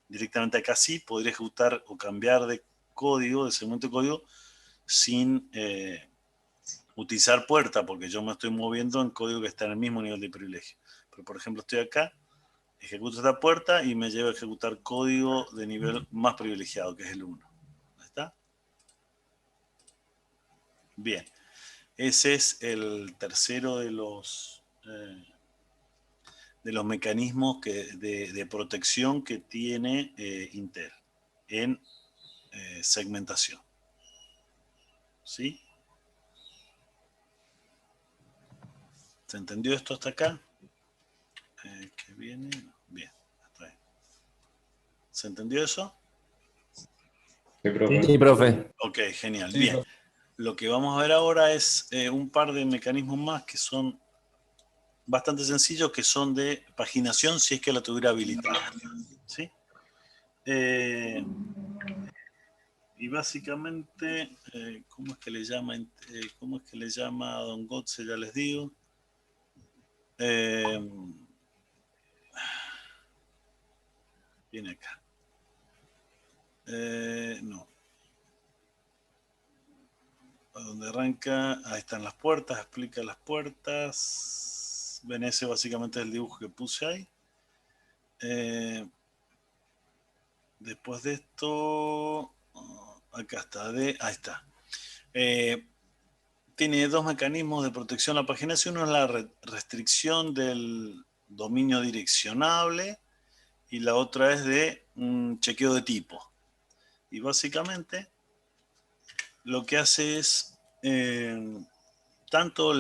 Directamente acá sí podría ejecutar o cambiar de código, de segmento de código, sin utilizar puerta, porque yo me estoy moviendo en código que está en el mismo nivel de privilegio. Pero por ejemplo estoy acá, ejecuto esta puerta y me lleva a ejecutar código de nivel más privilegiado, que es el 1. ¿Ahí está? Bien. Ese es el tercero de los mecanismos de protección que tiene Intel en segmentación. ¿Sí? ¿Se entendió esto hasta acá? ¿Qué viene? Bien, hasta ahí. ¿Se entendió eso? Sí, profe. Sí, profe. Ok, genial. Sí, Bien. profe. Lo que vamos a ver ahora es un par de mecanismos más que son bastante sencillos, que son de paginación si es que la tuviera habilitada. ¿Sí? Y básicamente, ¿cómo es que le llama? ¿Cómo es que le llama a Don Gotze? Ya les digo. Viene acá. No. A donde arranca, ahí están las puertas, explica las puertas. Ven, ese básicamente es el dibujo que puse ahí. Después de esto, acá está, ahí está. Tiene dos mecanismos de protección a la paginación. Uno es la restricción del dominio direccionable y la otra es de un chequeo de tipo. Y básicamente lo que hace es tanto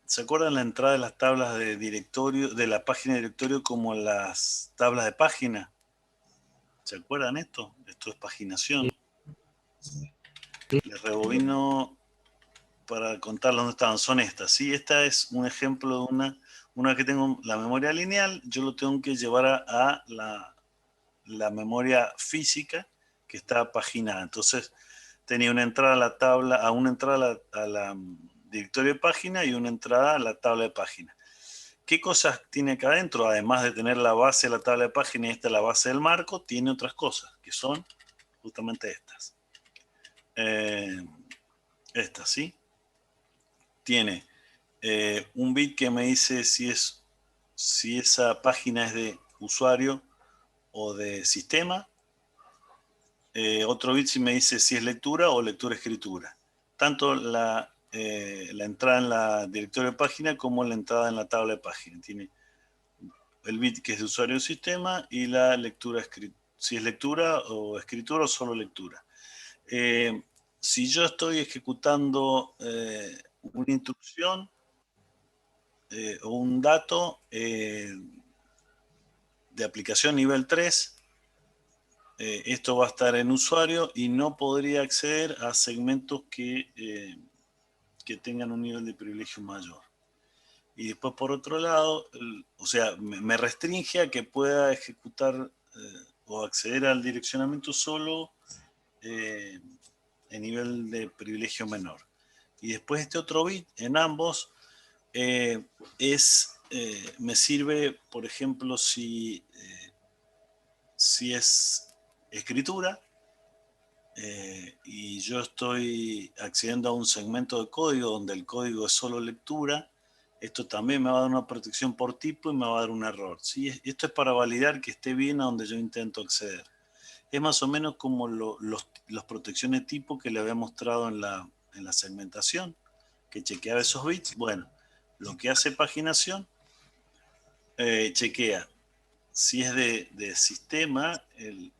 ¿se acuerdan la entrada de las tablas de directorio, de la página de directorio, como las tablas de página? ¿Se acuerdan esto? Esto es paginación. Les rebobino para contarles dónde estaban. Son estas, ¿sí? Esta es un ejemplo de una vez que tengo la memoria lineal, yo lo tengo que llevar a la memoria física que está paginada. Entonces, tenía una entrada a la tabla, una entrada a la directorio de página y una entrada a la tabla de página. ¿Qué cosas tiene acá adentro? Además de tener la base de la tabla de página y esta es la base del marco, tiene otras cosas, que son justamente estas. Estas, ¿sí? Tiene un bit que me dice si esa página es de usuario o de sistema. Otro bit si me dice si es lectura o lectura-escritura. Tanto la entrada en la directorio de página como la entrada en la tabla de página. Tiene el bit que es de usuario o sistema y la lectura-escritura. Si es lectura o escritura o solo lectura. Si yo estoy ejecutando una instrucción o un dato de aplicación nivel 3, esto va a estar en usuario y no podría acceder a segmentos que tengan un nivel de privilegio mayor. Y después, por otro lado, o sea, me restringe a que pueda ejecutar o acceder al direccionamiento solo en nivel de privilegio menor. Y después este otro bit en ambos me sirve, por ejemplo, si es escritura y yo estoy accediendo a un segmento de código donde el código es solo lectura, esto también me va a dar una protección por tipo y me va a dar un error. ¿Sí? Esto es para validar que esté bien a donde yo intento acceder. Es más o menos como las protecciones de tipo que le había mostrado en la segmentación, que chequeaba esos bits. Bueno, lo que hace paginación, chequea si es de sistema el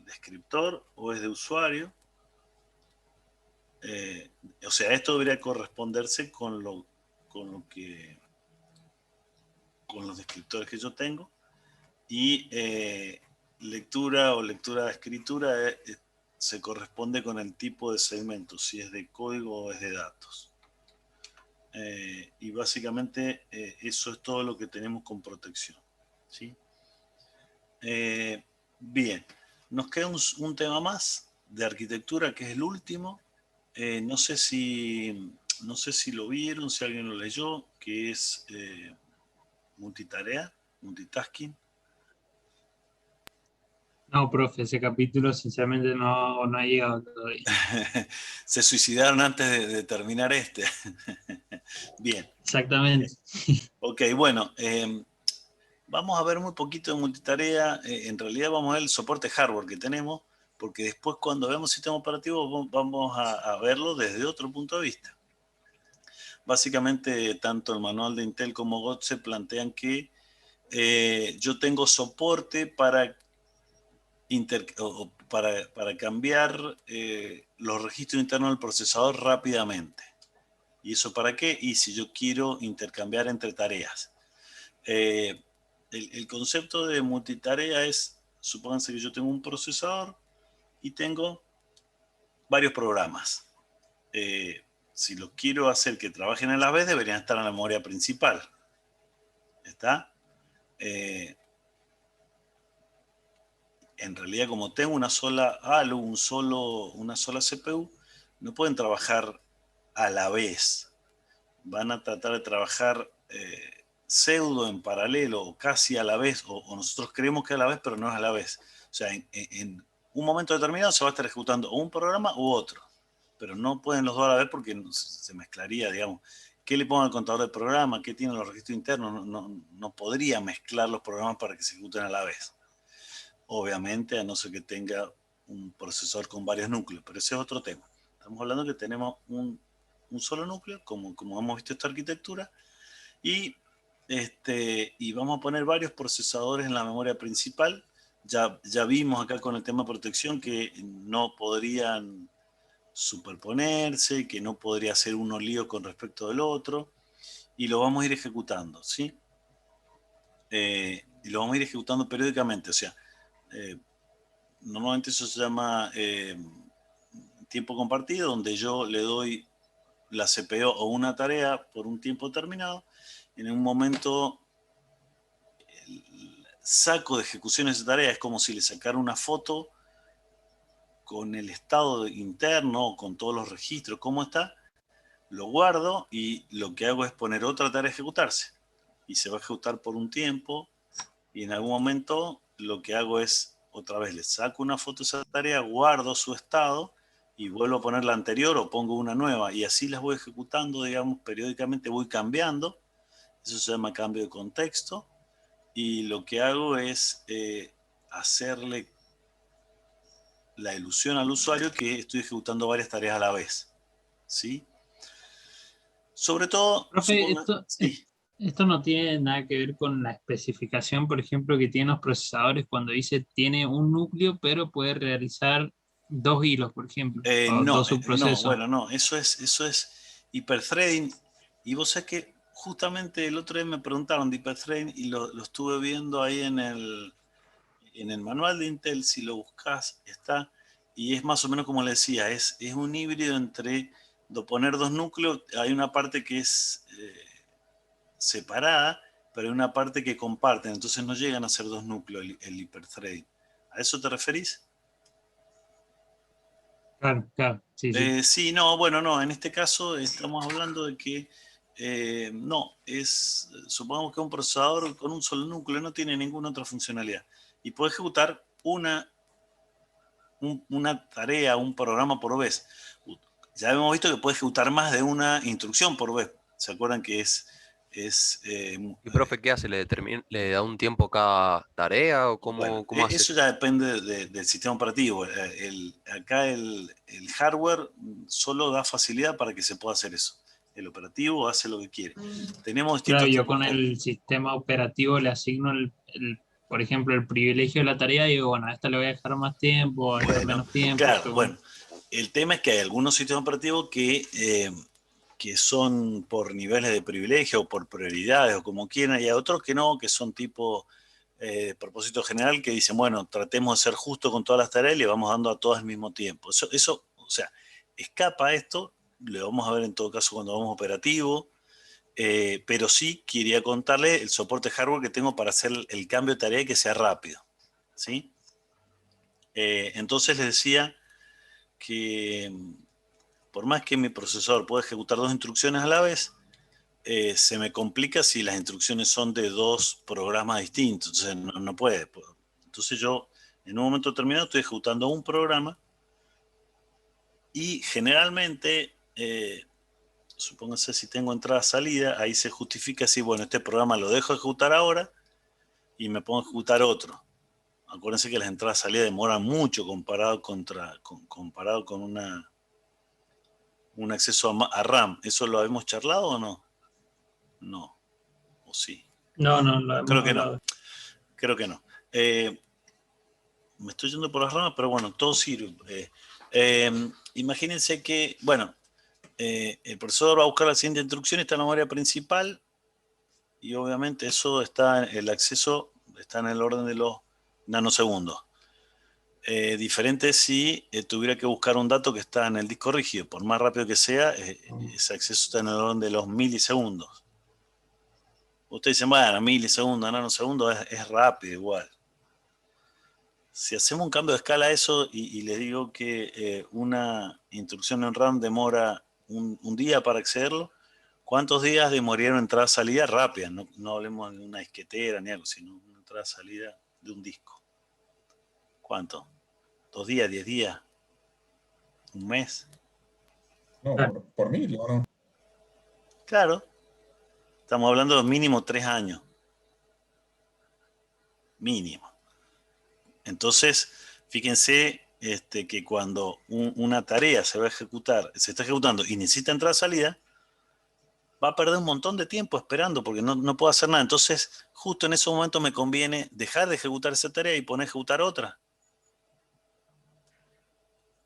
descriptor o es de usuario. O sea, esto debería corresponderse con los descriptores que yo tengo. Y lectura o lectura de escritura se corresponde con el tipo de segmento, si es de código o es de datos. Y básicamente eso es todo lo que tenemos con protección. ¿Sí? Bien, nos queda un tema más de arquitectura, que es el último. No sé si lo vieron, si alguien lo leyó, que es multitarea, multitasking. No, profe, ese capítulo sinceramente no ha llegado todavía. Se suicidaron antes de terminar este. Bien. Exactamente. Ok, bueno, vamos a ver muy poquito de multitarea. En realidad vamos a ver el soporte hardware que tenemos, porque después cuando veamos sistema operativo vamos a verlo desde otro punto de vista. Básicamente, tanto el manual de Intel como GOTS plantean que yo tengo soporte para cambiar los registros internos del procesador rápidamente. ¿Y eso para qué? Y si yo quiero intercambiar entre tareas. El concepto de multitarea es, supónganse que yo tengo un procesador y tengo varios programas. Si los quiero hacer que trabajen a la vez, deberían estar en la memoria principal. ¿Está? En realidad, como tengo una sola ALU, una sola CPU, no pueden trabajar a la vez. Van a tratar de trabajar pseudo en paralelo o casi a la vez, o nosotros creemos que a la vez, pero no es a la vez. O sea, en un momento determinado se va a estar ejecutando un programa u otro, pero no pueden los dos a la vez porque se mezclaría, digamos. ¿Qué le pongo al contador de programa? ¿Qué tienen los registros internos? No podría mezclar los programas para que se ejecuten a la vez. Obviamente, a no ser que tenga un procesador con varios núcleos, pero ese es otro tema. Estamos hablando que tenemos un solo núcleo, como hemos visto esta arquitectura, y vamos a poner varios procesadores en la memoria principal. Ya vimos acá con el tema de protección que no podrían superponerse, que no podría hacer uno lío con respecto del otro, y lo vamos a ir ejecutando, ¿sí? Y lo vamos a ir ejecutando periódicamente, o sea, normalmente eso se llama tiempo compartido, donde yo le doy la CPU o una tarea por un tiempo determinado. En un momento el saco de ejecución de esa tarea es como si le sacara una foto con el estado interno, con todos los registros, cómo está, lo guardo y lo que hago es poner otra tarea a ejecutarse. Y se va a ejecutar por un tiempo y en algún momento lo que hago es, otra vez le saco una foto de esa tarea, guardo su estado y vuelvo a poner la anterior o pongo una nueva y así las voy ejecutando, digamos, periódicamente voy cambiando. Eso se llama cambio de contexto y lo que hago es hacerle la ilusión al usuario que estoy ejecutando varias tareas a la vez, ¿sí? Sobre todo, Profe, sí. esto no tiene nada que ver con la especificación, por ejemplo, que tienen los procesadores cuando dice tiene un núcleo, pero puede realizar dos hilos, por ejemplo, o dos subprocesos. Bueno, no, eso es hiperthreading. Y vos sabés que justamente el otro día me preguntaron de hiperthreading y lo estuve viendo ahí en el manual de Intel, si lo buscas, está. Y es más o menos como le decía, es un híbrido entre poner dos núcleos. Hay una parte que es separada, pero hay una parte que comparten. Entonces no llegan a ser dos núcleos el hiperthreading. ¿A eso te referís? Claro, sí. Sí, no, bueno, no, en este caso estamos hablando de que supongamos que un procesador con un solo núcleo no tiene ninguna otra funcionalidad y puede ejecutar una tarea, un programa por vez. Ya hemos visto que puede ejecutar más de una instrucción por vez. ¿Se acuerdan que ¿Y profe qué hace? ¿Le da un tiempo a cada tarea o bueno, cómo hace? eso ya depende del sistema operativo. Acá el hardware solo da facilidad para que se pueda hacer eso. El operativo hace lo que quiere. Tenemos Claro, distintos yo tipos. con el sistema operativo le asigno, por ejemplo, el privilegio de la tarea y digo, bueno, a esta le voy a dejar más tiempo, a esta Bueno, menos tiempo. claro, bueno. El tema es que hay algunos sistemas operativos que son por niveles de privilegio o por prioridades o como quieran, y hay otros que no, que son tipo propósito general que dicen, bueno, tratemos de ser justos con todas las tareas y le vamos dando a todas al mismo tiempo. Eso, o sea, escapa a esto, lo vamos a ver en todo caso cuando vamos operativo, pero sí quería contarle el soporte hardware que tengo para hacer el cambio de tarea y que sea rápido, ¿sí? Entonces les decía que por más que mi procesador pueda ejecutar 2 instrucciones a la vez, se me complica si las instrucciones son de 2 programas distintos. Entonces no puede. Entonces yo en un momento determinado estoy ejecutando un programa y generalmente, supóngase si tengo entrada-salida, ahí se justifica si, bueno, este programa lo dejo ejecutar ahora y me pongo a ejecutar otro. Acuérdense que las entradas-salidas demoran mucho comparado con un acceso a RAM. ¿Eso lo habíamos charlado o no? No. ¿O sí? No, lo hemos Creo que no. hablado. Creo que no. Me estoy yendo por las ramas, pero bueno, todo sirve. Imagínense que, bueno, el procesador va a buscar la siguiente instrucción, está en la memoria principal y obviamente eso el acceso está en el orden de los nanosegundos. Diferente si tuviera que buscar un dato que está en el disco rígido. Por más rápido que sea, ese acceso está en el orden de los milisegundos. Ustedes dicen, bueno, milisegundos, nanosegundos es rápido igual. Si hacemos un cambio de escala a eso y les digo que una instrucción en RAM demora un día para accederlo, ¿cuántos días demoraron entrada-salida rápida? No hablemos de una disquetera ni algo, sino una entrada-salida de un disco. ¿Cuánto? ¿2 días, 10 días? ¿Un mes? No, por 1000, ¿o no? Claro. Estamos hablando de mínimo 3 años. Mínimo. Entonces, fíjense que cuando una tarea se está ejecutando y necesita entrada-salida, va a perder un montón de tiempo esperando porque no puedo hacer nada. Entonces, justo en ese momento me conviene dejar de ejecutar esa tarea y poner a ejecutar otra.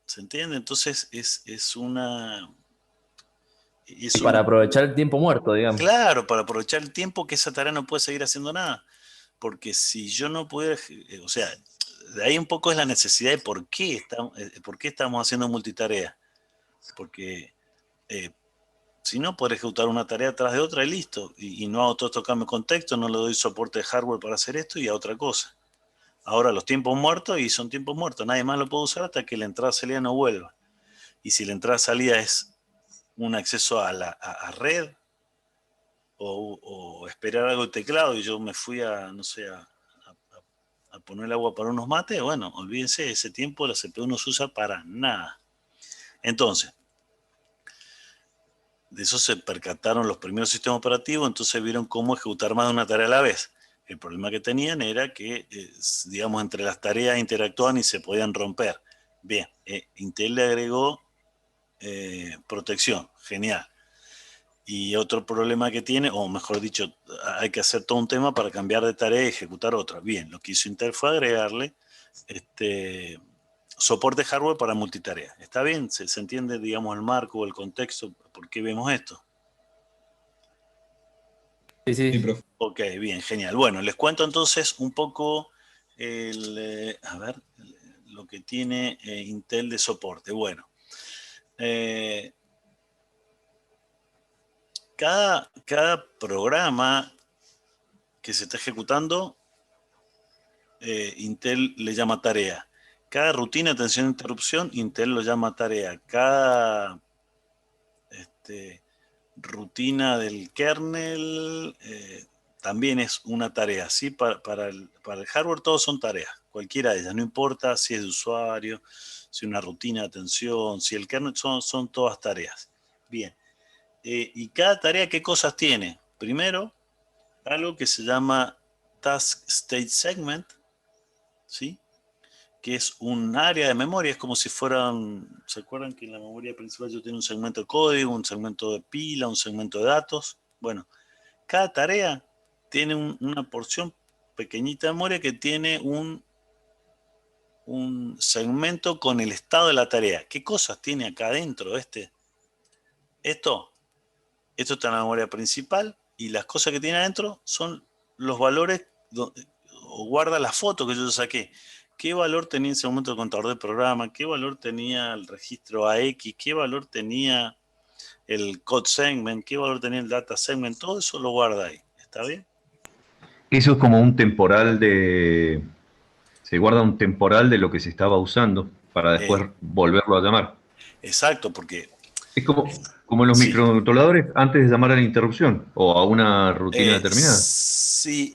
¿Se entiende? Entonces, Para aprovechar el tiempo muerto, digamos. Claro, para aprovechar el tiempo que esa tarea no puede seguir haciendo nada. Porque si yo no pudiera, o sea, de ahí un poco es la necesidad de por qué estamos haciendo multitarea. Porque si no, puedo ejecutar una tarea tras de otra y listo. Y no hago todo esto cambio de contexto, no le doy soporte de hardware para hacer esto y a otra cosa. Ahora los tiempos muertos y son tiempos muertos. Nadie más lo puede usar hasta que la entrada-salida no vuelva. Y si la entrada-salida es un acceso a red o esperar algo de teclado y yo me fui no sé, a poner agua para unos mates, bueno, olvídense, ese tiempo la CPU no se usa para nada. Entonces, de eso se percataron los primeros sistemas operativos, entonces vieron cómo ejecutar más de una tarea a la vez. El problema que tenían era que, digamos, entre las tareas interactuaban y se podían romper. Bien, Intel le agregó protección, genial. Y otro problema que tiene, o mejor dicho, hay que hacer todo un tema para cambiar de tarea y ejecutar otra. Bien, lo que hizo Intel fue agregarle soporte hardware para multitarea. ¿Está bien? ¿Se entiende, digamos, el marco o el contexto? ¿Por qué vemos esto? Sí, Sí, sí. profe. Ok, bien, genial. Bueno, les cuento entonces un poco lo que tiene Intel de soporte. Bueno, cada programa que se está ejecutando, Intel le llama tarea. Cada rutina de atención e interrupción, Intel lo llama tarea. Cada rutina del kernel también es una tarea. ¿Sí? Para el hardware todos son tareas, cualquiera de ellas, no importa si es de usuario, si una rutina de atención, si el kernel, son todas tareas. Bien. Y cada tarea, ¿qué cosas tiene? Primero, algo que se llama Task State Segment, ¿sí? Que es un área de memoria, es como si fueran, ¿se acuerdan que en la memoria principal yo tengo un segmento de código, un segmento de pila, un segmento de datos? Bueno, cada tarea tiene una porción pequeñita de memoria que tiene un segmento con el estado de la tarea. ¿Qué cosas tiene acá adentro Esto está en la memoria principal y las cosas que tiene adentro son los valores o guarda la foto que yo saqué. ¿Qué valor tenía en ese momento el contador de programa? ¿Qué valor tenía el registro AX? ¿Qué valor tenía el code segment? ¿Qué valor tenía el data segment? Todo eso lo guarda ahí. ¿Está bien? Eso es como un temporal de Se guarda un temporal de lo que se estaba usando para después volverlo a llamar. Exacto, porque... Es como en los Sí, microcontroladores antes de llamar a la interrupción o a una rutina determinada. sí,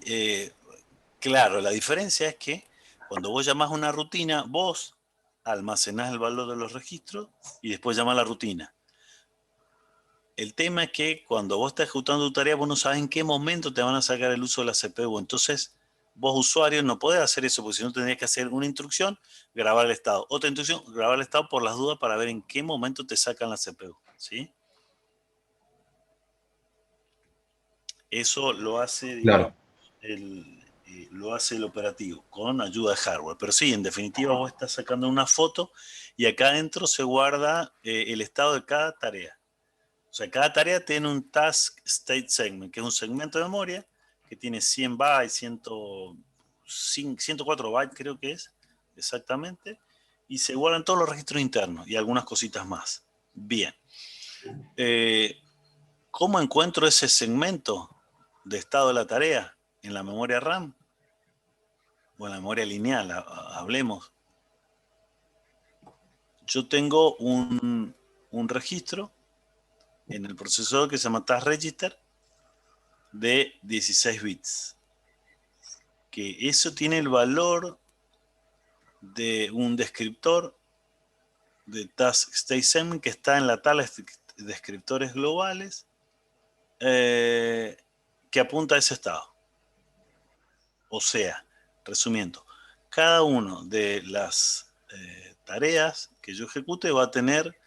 claro, la diferencia es que cuando vos llamás a una rutina, vos almacenás el valor de los registros y después llamás a la rutina. El tema es que cuando vos estás ejecutando tu tarea, vos no sabes en qué momento te van a sacar el uso de la CPU. Entonces, vos usuario no podés hacer eso, porque si no tendrías que hacer una instrucción, grabar el estado. Otra instrucción, grabar el estado por las dudas para ver en qué momento te sacan la CPU. ¿Sí? Eso lo hace, digamos, Claro. lo hace el operativo con ayuda de hardware. Pero sí, en definitiva, vos estás sacando una foto y acá adentro se guarda el estado de cada tarea. O sea, cada tarea tiene un task state segment, que es un segmento de memoria que tiene 100 bytes, 104 bytes creo que es, exactamente, y se guardan todos los registros internos y algunas cositas más. Bien. ¿Cómo encuentro ese segmento de estado de la tarea en la memoria RAM? O en la memoria lineal, hablemos. Yo tengo un registro en el procesador que se llama Task Register de 16 bits. Que eso tiene el valor de un descriptor de Task State Segment que está en la tabla de descriptores globales que apunta a ese estado. O sea, resumiendo, cada una de las tareas que yo ejecute va a tener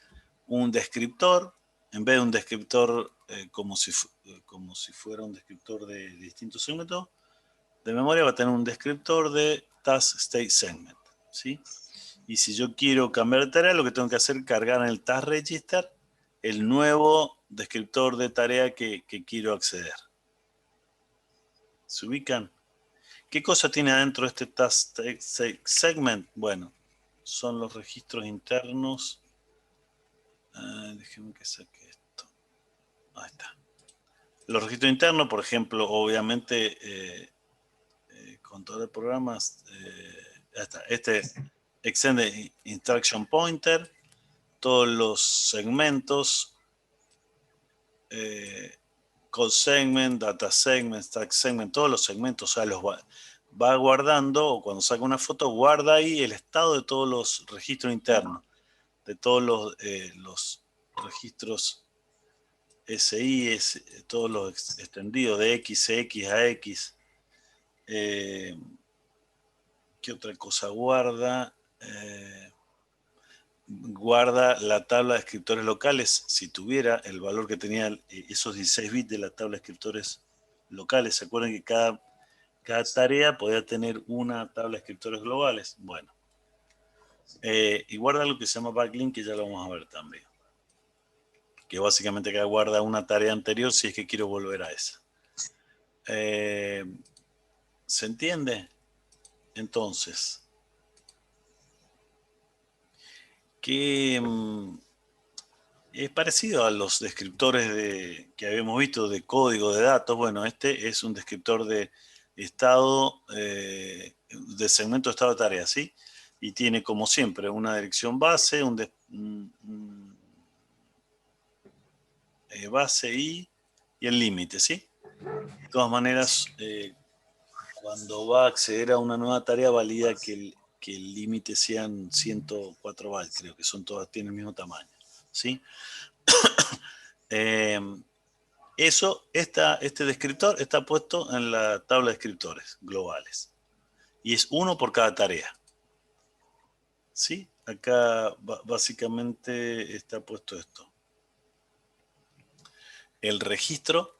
un descriptor, en vez de un descriptor como si fuera un descriptor de distintos segmentos de memoria, va a tener un descriptor de Task State Segment. ¿Sí? Y si yo quiero cambiar de tarea, lo que tengo que hacer es cargar en el Task Register el nuevo descriptor de tarea que quiero acceder. ¿Se ubican? ¿Qué cosa tiene adentro este Task Segment? Bueno, son los registros internos. Déjenme que saque esto. Ahí está. Los registros internos, por ejemplo, obviamente, contador de programas, ya está. Este Extended Instruction Pointer, todos los segmentos, call segment, data segment, stack segment, todos los segmentos, o sea, los va guardando, o cuando saca una foto, guarda ahí el estado de todos los registros internos, de todos los registros SI, todos los extendidos de X, X a X. ¿Qué otra cosa guarda? Guarda la tabla de escriptores locales, si tuviera el valor que tenía esos 16 bits de la tabla de escriptores locales. ¿Se acuerdan que cada tarea podía tener una tabla de escriptores globales? Bueno. Y guarda lo que se llama backlink, que ya lo vamos a ver también. Que básicamente acá guarda una tarea anterior si es que quiero volver a esa. ¿Se entiende? Entonces, que es parecido a los descriptores que habíamos visto de código de datos. Bueno, este es un descriptor de estado, de segmento de estado de tarea, ¿sí? Y tiene, como siempre, una dirección base, base y el límite, ¿sí? De todas maneras, cuando va a acceder a una nueva tarea, valida que el límite sean 104 bytes, creo que son todas, tienen el mismo tamaño, ¿sí? Este descriptor está puesto en la tabla de descriptores globales y es uno por cada tarea, ¿sí? Acá básicamente está puesto esto. El registro,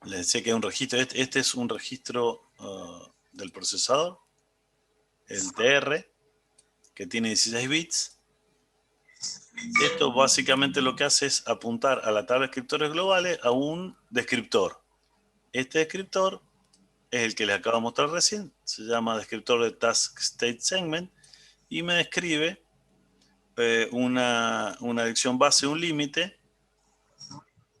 les decía que hay un registro, este es un registro del procesador, el TR, que tiene 16 bits. Esto básicamente lo que hace es apuntar a la tabla de descriptores globales a un descriptor. Este descriptor es el que les acabo de mostrar recién, se llama descriptor de Task State Segment y me describe una dirección base, un límite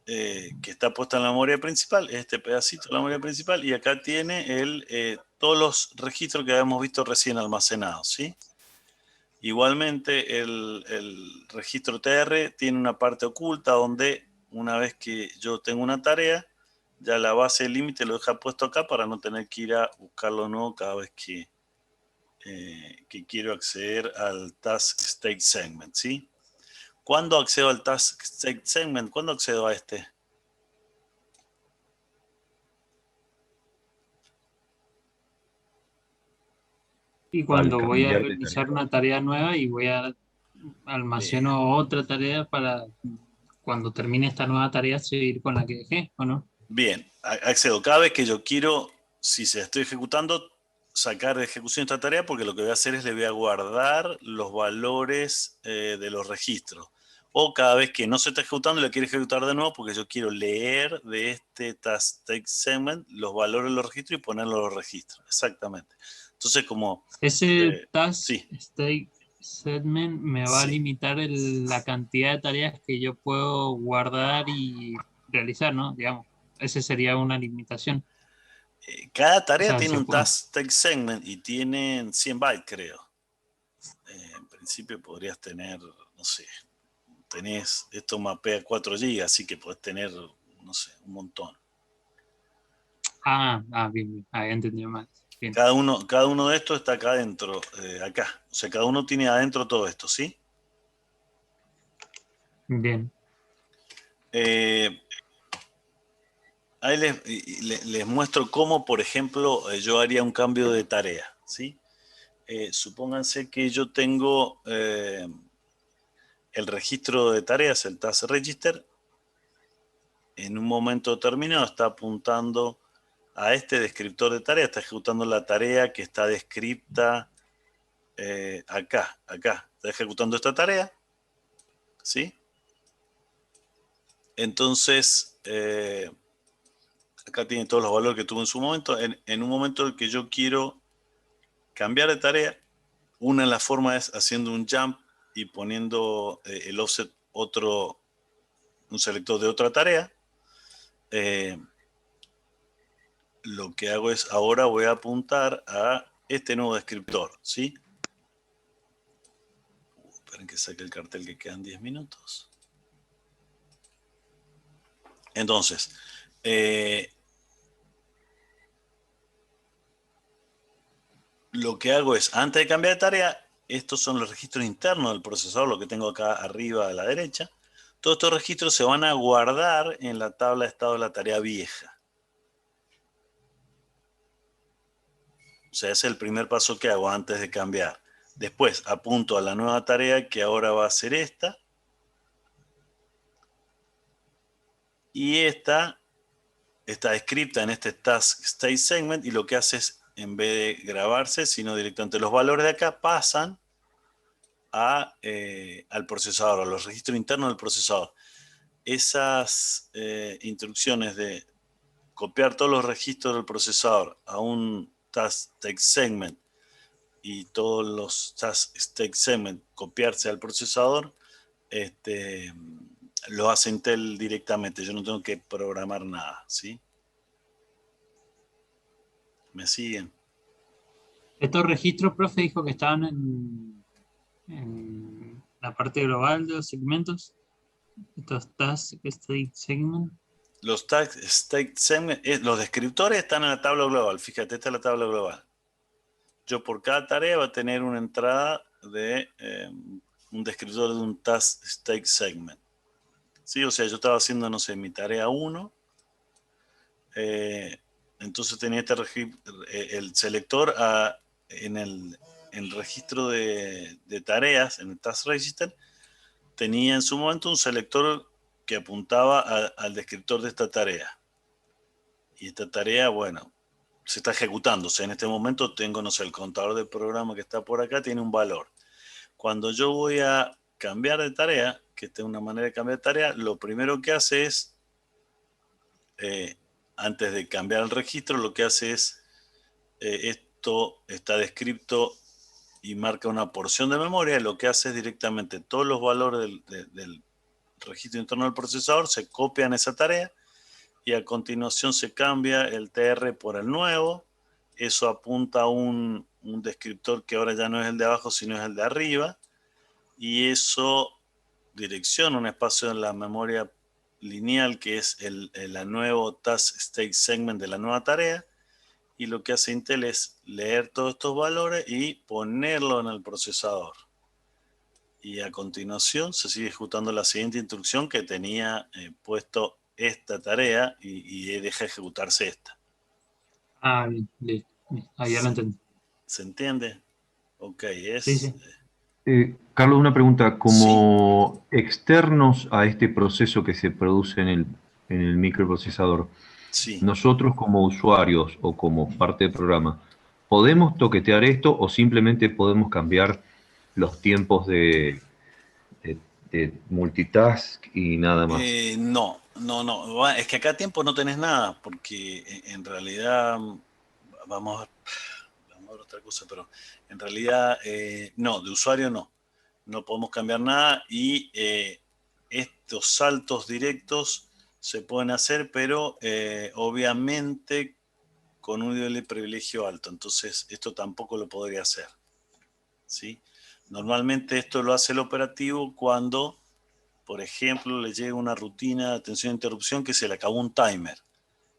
que está puesta en la memoria principal, este pedacito de la memoria principal, y acá tiene el todos los registros que habíamos visto recién almacenados, ¿sí? Igualmente, el registro TR tiene una parte oculta donde una vez que yo tengo una tarea, ya la base de límite lo deja puesto acá para no tener que ir a buscarlo nuevo cada vez que quiero acceder al Task State Segment, ¿sí? ¿Cuándo accedo al Task State Segment? ¿Cuándo accedo a este? Y cuando Al voy a cambiar de realizar tarea. una tarea nueva y voy a almaceno otra tarea para cuando termine esta nueva tarea seguir con la que dejé, ¿o no? Bien, accedo. Cada vez que yo quiero, si se estoy ejecutando, sacar de ejecución esta tarea, porque lo que voy a hacer es le voy a guardar los valores de los registros. O cada vez que no se está ejecutando, le quiero ejecutar de nuevo porque yo quiero leer de este task state segment los valores de los registros y ponerlos en los registros. Exactamente. Entonces, como... Ese task sí, state segment me va a sí. limitar la cantidad de tareas que yo puedo guardar y realizar, ¿no? Digamos, esa sería una limitación. Cada O tarea sea, tiene se un puede. task state segment y tienen 100 bytes, creo. En principio podrías tener, no sé, esto mapea 4 GB, así que podés tener, no sé, un montón. Bien, bien. Ahí entendí mal. Bien. Cada uno de estos está acá adentro, acá. O sea, cada uno tiene adentro todo esto, ¿sí? Bien. Ahí les muestro cómo, por ejemplo, yo haría un cambio de tarea, ¿sí? Supónganse que yo tengo el registro de tareas, el task register. En un momento determinado está apuntando a este descriptor de tarea, está ejecutando la tarea que está descripta acá, está ejecutando esta tarea, ¿sí? Entonces, acá tiene todos los valores que tuvo en su momento. En un momento en que yo quiero cambiar de tarea, una de las formas es haciendo un jump y poniendo el offset un selector de otra tarea. Lo que hago es, ahora voy a apuntar a este nuevo descriptor, ¿sí? Esperen que saque el cartel, que quedan 10 minutos. Entonces, lo que hago es, antes de cambiar de tarea, estos son los registros internos del procesador, lo que tengo acá arriba a la derecha. Todos estos registros se van a guardar en la tabla de estado de la tarea vieja. O sea, ese es el primer paso que hago antes de cambiar. Después apunto a la nueva tarea que ahora va a ser esta. Y esta está descripta en este Task State Segment y lo que hace es, en vez de grabarse, sino directamente los valores de acá pasan al procesador, a los registros internos del procesador. Esas instrucciones de copiar todos los registros del procesador a un Task State Segment y todos los Task State Segment copiarse al procesador, lo hace Intel directamente. Yo no tengo que programar nada, ¿sí? ¿Me siguen? Estos registros, profe, dijo que estaban en la parte global de los segmentos. Estos task state segment. Los task state segment, los descriptores están en la tabla global. Fíjate, esta es la tabla global. Yo por cada tarea va a tener una entrada de un descriptor de un task state segment. ¿Sí? O sea, yo estaba haciendo, no sé, mi tarea 1. Entonces tenía el selector en el registro de tareas, en el task register, tenía en su momento un selector que apuntaba al descriptor de esta tarea. Y esta tarea, bueno, se está ejecutando. O sea, en este momento tengo, no sé, el contador del programa que está por acá tiene un valor. Cuando yo voy a cambiar de tarea, que esta es una manera de cambiar de tarea, lo primero que hace es, antes de cambiar el registro, lo que hace es, esto está descrito y marca una porción de memoria. Lo que hace es directamente todos los valores del registro interno del procesador se copian esa tarea y a continuación se cambia el TR por el nuevo eso apunta a un descriptor que ahora ya no es el de abajo, sino es el de arriba, y eso direcciona un espacio en la memoria lineal que es el nuevo task state segment de la nueva tarea, y lo que hace Intel es leer todos estos valores y ponerlo en el procesador. Y a continuación se sigue ejecutando la siguiente instrucción que tenía puesto esta tarea y deja ejecutarse esta. Ah, bien, listo. Ya lo entendí. ¿Se entiende? Ok, Sí, sí. Carlos, una pregunta. Sí. Como externos a este proceso que se produce en el microprocesador, Sí. nosotros como usuarios o como parte del programa, ¿podemos toquetear esto o simplemente podemos cambiar los tiempos de multitask y nada más? No. Es que acá a tiempo no tenés nada, porque en realidad, vamos a ver otra cosa, pero en realidad no, de usuario no. No podemos cambiar nada y estos saltos directos se pueden hacer, pero obviamente con un nivel de privilegio alto. Entonces, esto tampoco lo podría hacer, ¿sí? Normalmente esto lo hace el operativo cuando, por ejemplo, le llega una rutina de atención a interrupción que se le acabó un timer.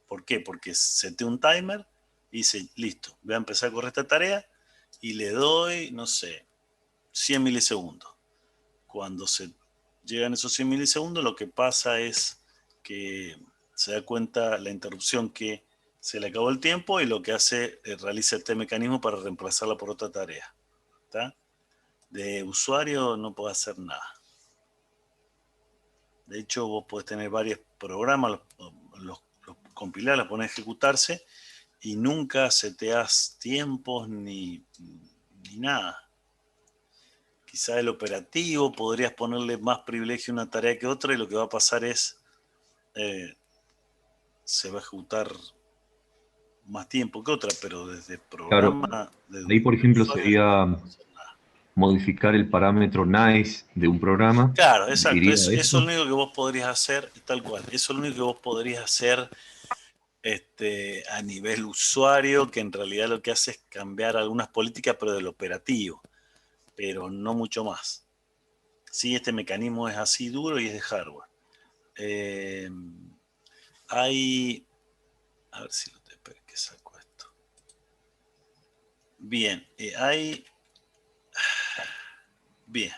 ¿Por qué? Porque seté un timer y dice, listo, voy a empezar a correr esta tarea y le doy, no sé, 100 milisegundos. Cuando se llegan esos 100 milisegundos, lo que pasa es que se da cuenta la interrupción que se le acabó el tiempo y lo que hace es realiza este mecanismo para reemplazarla por otra tarea. ¿Está? De usuario no puede hacer nada. De hecho, vos podés tener varios programas, los compilás, los ponés a ejecutarse y nunca seteás tiempos ni nada. Quizá el operativo podrías ponerle más privilegio a una tarea que otra y lo que va a pasar es se va a ejecutar más tiempo que otra, pero desde programa... Claro, ahí por ejemplo sería modificar el parámetro nice de un programa. Claro, exacto, ¿Iría eso es esto? lo único que vos podrías hacer, tal cual, eso es lo único que vos podrías hacer a nivel usuario, que en realidad lo que hace es cambiar algunas políticas, pero del operativo, pero no mucho más. Sí, este mecanismo es así duro y es de hardware. Hay... A ver si lo te espera que saco esto. Bien, hay... Bien.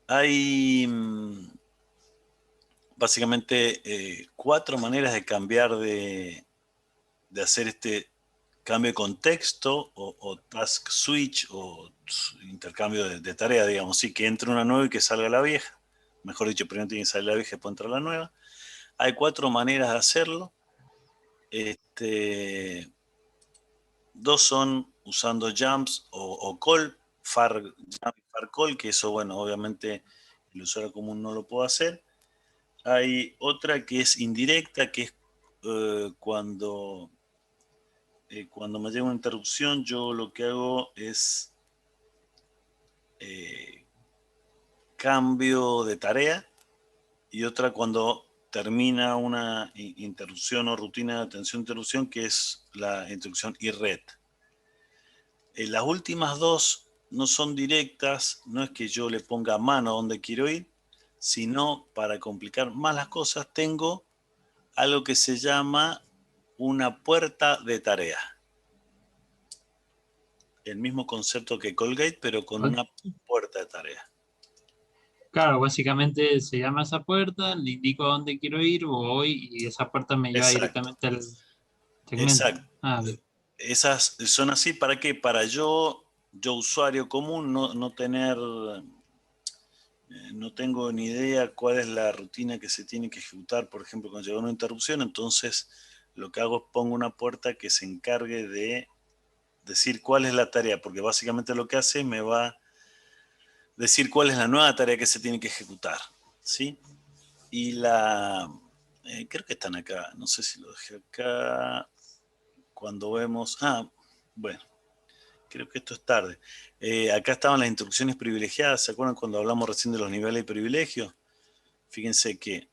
Hay básicamente 4 maneras de cambiar de hacer este cambio de contexto o task switch o intercambio de tarea, digamos, sí, que entre una nueva y que salga la vieja. Mejor dicho, primero tiene que salir la vieja y después entra la nueva. Hay 4 maneras de hacerlo. 2 son usando jumps o call, far jump y far call, que eso, bueno, obviamente el usuario común no lo puede hacer. Hay otra que es indirecta, que es cuando me llega una interrupción, yo lo que hago es cambio de tarea, y otra cuando termina una interrupción o rutina de atención a interrupción, que es la interrupción IRET. Las últimas 2 no son directas, no es que yo le ponga mano a donde quiero ir, sino para complicar más las cosas, tengo algo que se llama una puerta de tarea. El mismo concepto que Colgate, pero con una puerta de tarea. Claro, básicamente se llama esa puerta, le indico a dónde quiero ir, voy y esa puerta me lleva directamente al segmento. Exacto. Esas son así, ¿para qué? Para yo usuario común, no tener... no tengo ni idea cuál es la rutina que se tiene que ejecutar, por ejemplo, cuando llega una interrupción, entonces lo que hago es pongo una puerta que se encargue de decir cuál es la tarea, porque básicamente lo que hace me va a decir cuál es la nueva tarea que se tiene que ejecutar, ¿sí? Y creo que están acá, no sé si lo dejé acá, cuando vemos, bueno, creo que esto es tarde. Acá estaban las instrucciones privilegiadas, ¿se acuerdan cuando hablamos recién de los niveles de privilegio? Fíjense que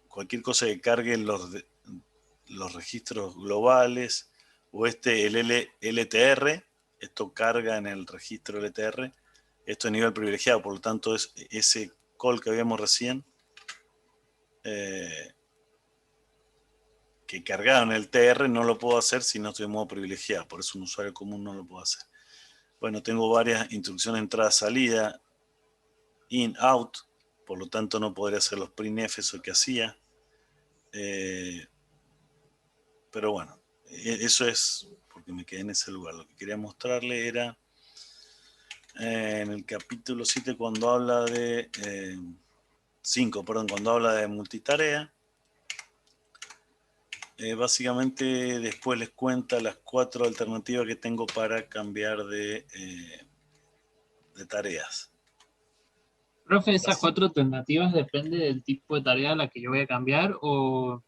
cualquier cosa que cargue los registros globales, o el LTR, esto carga en el registro LTR, esto es nivel privilegiado, por lo tanto es ese call que vimos recién, que cargado en el TR no lo puedo hacer si no estoy en modo privilegiado, por eso un usuario común no lo puedo hacer. Bueno, tengo varias instrucciones entrada-salida, in, out, por lo tanto no podría hacer los printf, eso que hacía. Pero bueno, eso es porque me quedé en ese lugar. Lo que quería mostrarle era en el capítulo 7 cuando habla de 5, perdón, cuando habla de multitarea. Básicamente después les cuenta las 4 alternativas que tengo para cambiar de tareas. Profe, ¿esas 4 alternativas depende del tipo de tarea a la que yo voy a cambiar? O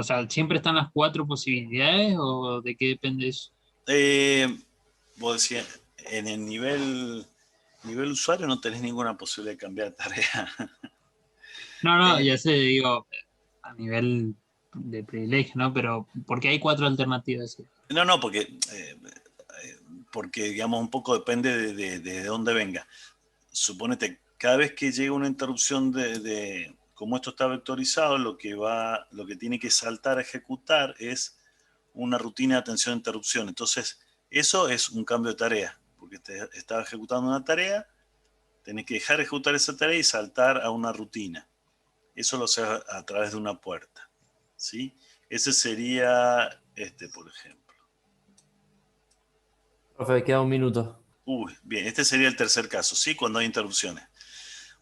sea, ¿siempre están las 4 posibilidades o de qué depende eso? Vos decías, en el nivel usuario no tenés ninguna posibilidad de cambiar de tarea. No, ya sé, digo, a nivel de privilegio, ¿no? Pero ¿por qué hay 4 alternativas? No, porque digamos un poco depende de dónde venga. Suponete, cada vez que llega una interrupción como esto está vectorizado, lo que tiene que saltar a ejecutar es una rutina de atención a interrupción. Entonces, eso es un cambio de tarea, porque te estaba ejecutando una tarea, tenés que dejar de ejecutar esa tarea y saltar a una rutina. Eso lo haces a través de una puerta, ¿sí? Ese sería por ejemplo. Profe, queda un minuto. Bien, este sería el tercer caso, ¿sí? Cuando hay interrupciones.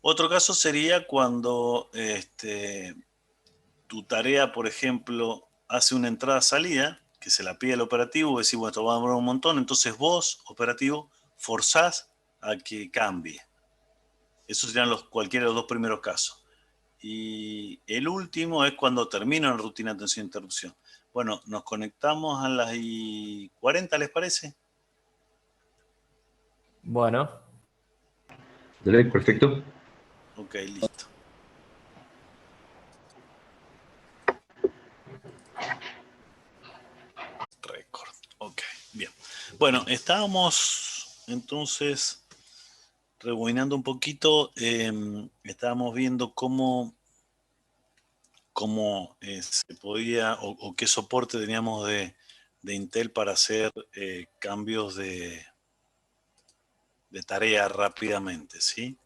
Otro caso sería cuando tu tarea, por ejemplo, hace una entrada-salida, que se la pide el operativo, y decís, bueno, esto va a demorar un montón, entonces vos, operativo, forzás a que cambie. Esos serían cualquiera de los 2 primeros casos. Y el último es cuando termino la rutina de atención e interrupción. Bueno, nos conectamos a las 40, ¿les parece? Bueno. Dale, perfecto. Ok, listo. Record. Ok, bien. Bueno, estábamos entonces rebobinando un poquito. Estábamos viendo cómo se podía o qué soporte teníamos de Intel para hacer cambios de tarea rápidamente, ¿sí?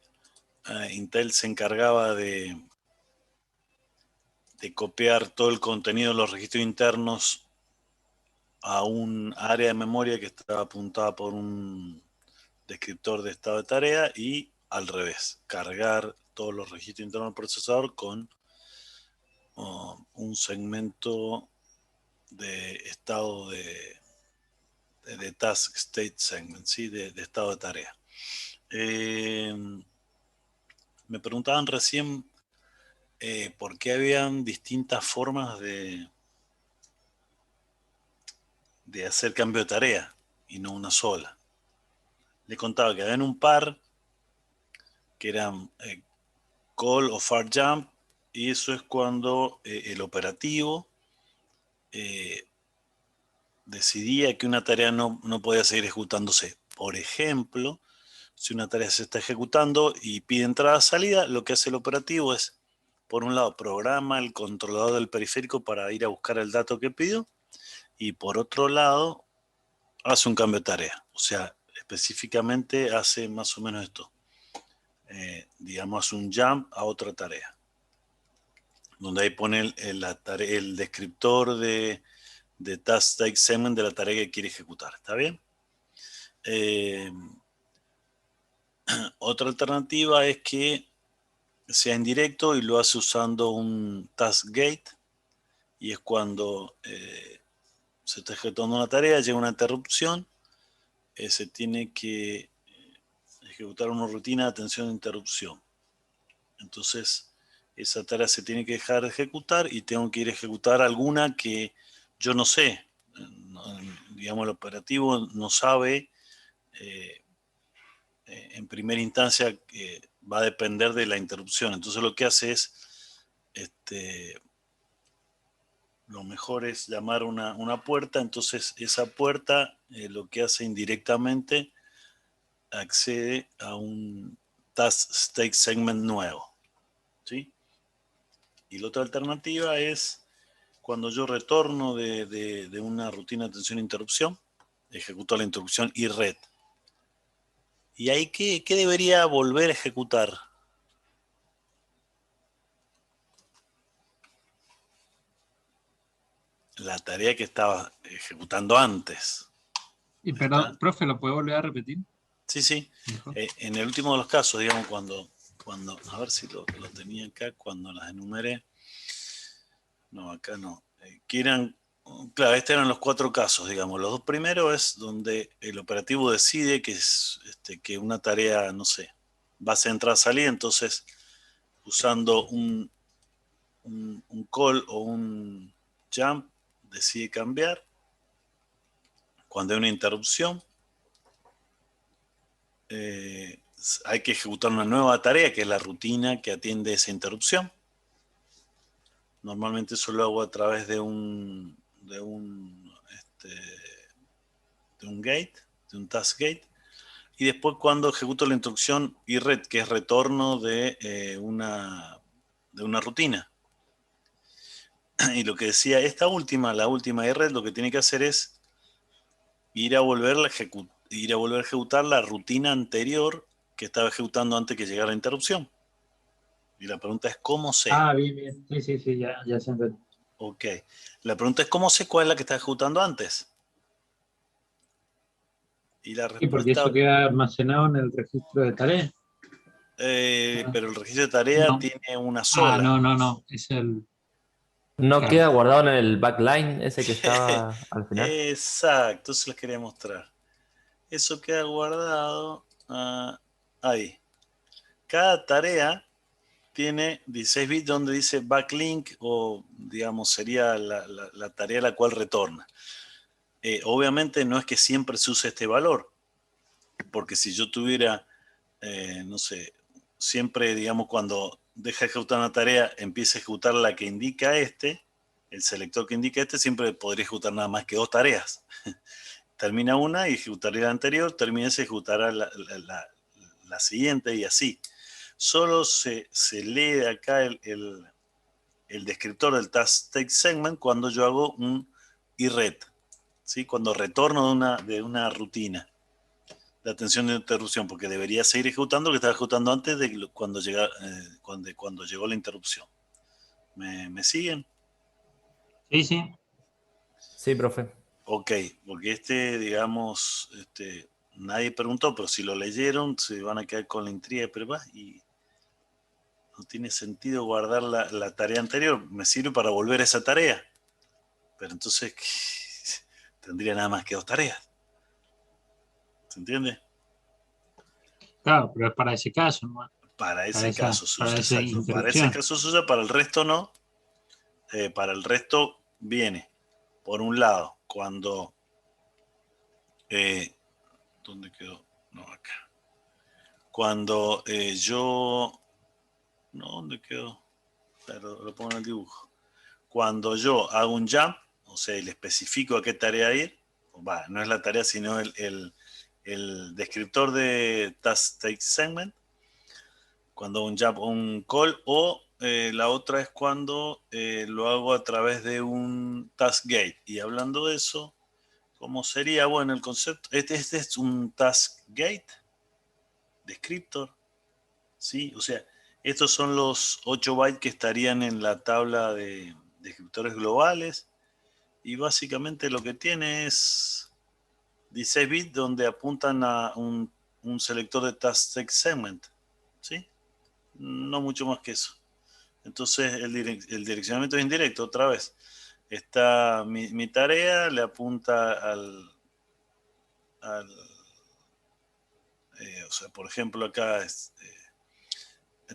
Intel se encargaba de copiar todo el contenido de los registros internos a un área de memoria que estaba apuntada por un descriptor de estado de tarea y al revés, cargar todos los registros internos del procesador con un segmento de estado de task state segment, ¿sí? de estado de tarea. Me preguntaban recién por qué habían distintas formas de hacer cambio de tarea y no una sola. Le contaba que habían un par que eran call o far jump, y eso es cuando el operativo decidía que una tarea no podía seguir ejecutándose. Por ejemplo, si una tarea se está ejecutando y pide entrada-salida, lo que hace el operativo es, por un lado, programa el controlador del periférico para ir a buscar el dato que pidió, y por otro lado, hace un cambio de tarea. O sea, específicamente hace más o menos esto. Digamos, un jump a otra tarea. Donde ahí pone el descriptor de task state segment de la tarea que quiere ejecutar. ¿Está bien? Otra alternativa es que sea en directo y lo hace usando un task gate, y es cuando se está ejecutando una tarea, llega una interrupción, se tiene que ejecutar una rutina de atención a interrupción. Entonces, esa tarea se tiene que dejar de ejecutar y tengo que ir a ejecutar alguna que yo no sé. Digamos, el operativo no sabe en primera instancia va a depender de la interrupción. Entonces lo que hace es lo mejor es llamar una puerta. Entonces esa puerta lo que hace indirectamente, accede a un task state segment nuevo, ¿sí? Y la otra alternativa es cuando yo retorno de una rutina de atención e interrupción, ejecuto la instrucción IRET. ¿Y ahí qué debería volver a ejecutar? La tarea que estaba ejecutando antes. Y perdón, profe, ¿lo puede volver a repetir? Sí. En el último de los casos, digamos, cuando a ver si lo tenía acá, cuando las enumeré. No, acá no. Claro, estos eran los 4 casos, digamos. Los 2 primeros es donde el operativo decide que una tarea, no sé, va a ser entrada-salida, entonces usando un call o un jump decide cambiar. Cuando hay una interrupción, hay que ejecutar una nueva tarea, que es la rutina que atiende esa interrupción. Normalmente eso lo hago a través de un gate, de un task gate. Y después cuando ejecuto la instrucción IRET, que es retorno de una rutina. Y lo que decía, la última IRET, lo que tiene que hacer es ir a volver a ejecutar la rutina anterior que estaba ejecutando antes que llegara la interrupción. Y la pregunta es, ¿cómo sé? Bien. Sí, ya se entendió. Ok. La pregunta es, ¿cómo sé cuál es la que está ejecutando antes? Y la respuesta... Y porque eso queda almacenado en el registro de tareas. Pero el registro de tarea tiene una sola. No. Es el... ¿No queda guardado en el backline ese que estaba al final? Exacto, eso les quería mostrar. Eso queda guardado ahí. Cada tarea tiene 16 bits donde dice backlink, o digamos sería la tarea a la cual retorna. Obviamente no es que siempre se use este valor, porque si yo tuviera, no sé, siempre, digamos, cuando deja de ejecutar una tarea, empieza a ejecutar la que indica el selector que indica siempre podría ejecutar nada más que 2 tareas. Termina una y ejecutaría la anterior, termina esa y ejecutará la siguiente, y así. Solo se lee de acá el descriptor del task state segment cuando yo hago un IRET, ¿sí? Cuando retorno de una rutina de atención de interrupción, porque debería seguir ejecutando lo que estaba ejecutando antes de cuando llegó la interrupción. ¿Me siguen? Sí. Sí, profe. Ok, porque digamos, nadie preguntó, pero si lo leyeron se van a quedar con la intriga, pero y no tiene sentido guardar la tarea anterior, me sirve para volver a esa tarea, pero entonces tendría nada más que 2 tareas. ¿Se entiende? Claro, pero es para ese caso, ¿no? Para ese caso suyo, para exacto. Para ese caso suyo, para el resto no. Para el resto viene, por un lado, cuando... ¿dónde quedó? No, acá. Cuando yo... No, ¿dónde quedó? Pero lo pongo en el dibujo. Cuando yo hago un jump, o sea, y le especifico a qué tarea ir, no es la tarea, sino el descriptor de task state segment, cuando un jump o un call, o la otra es cuando lo hago a través de un task gate. Y hablando de eso, ¿cómo sería? Bueno, el concepto, este es un task gate descriptor, ¿sí? O sea, estos son los 8 bytes que estarían en la tabla de descriptores globales, y básicamente lo que tiene es 16 bits donde apuntan a un selector de task segment, ¿sí? No mucho más que eso. Entonces el direccionamiento es indirecto, otra vez. Está mi tarea, le apunta o sea, por ejemplo, acá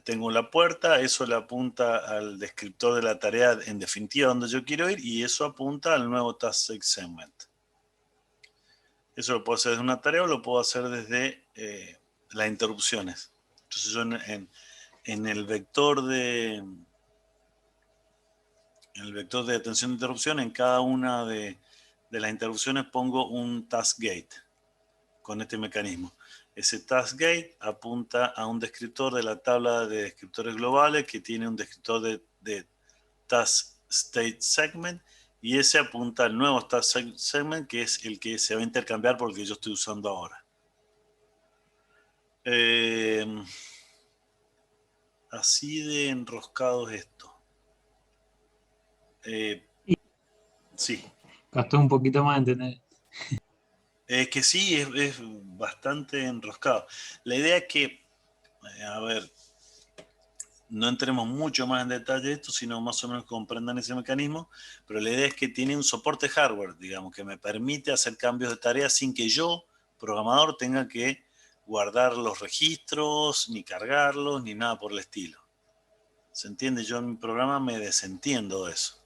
tengo la puerta, eso le apunta al descriptor de la tarea en definitiva donde yo quiero ir, y eso apunta al nuevo task segment. Eso lo puedo hacer desde una tarea o lo puedo hacer desde las interrupciones. Entonces yo en el vector de En el vector de atención de interrupción, en cada una de las interrupciones pongo un task gate con este mecanismo. Ese task gate apunta a un descriptor de la tabla de descriptores globales que tiene un descriptor de task state segment, y ese apunta al nuevo task segment, que es el que se va a intercambiar por el que yo estoy usando ahora. Así de enroscado es esto. Sí. Costó un poquito más entender. Es que sí, es bastante enroscado. La idea es que, a ver, no entremos mucho más en detalle de esto, sino más o menos comprendan ese mecanismo, pero la idea es que tiene un soporte hardware, digamos, que me permite hacer cambios de tareas sin que yo, programador, tenga que guardar los registros, ni cargarlos, ni nada por el estilo. ¿Se entiende? Yo en mi programa me desentiendo de eso.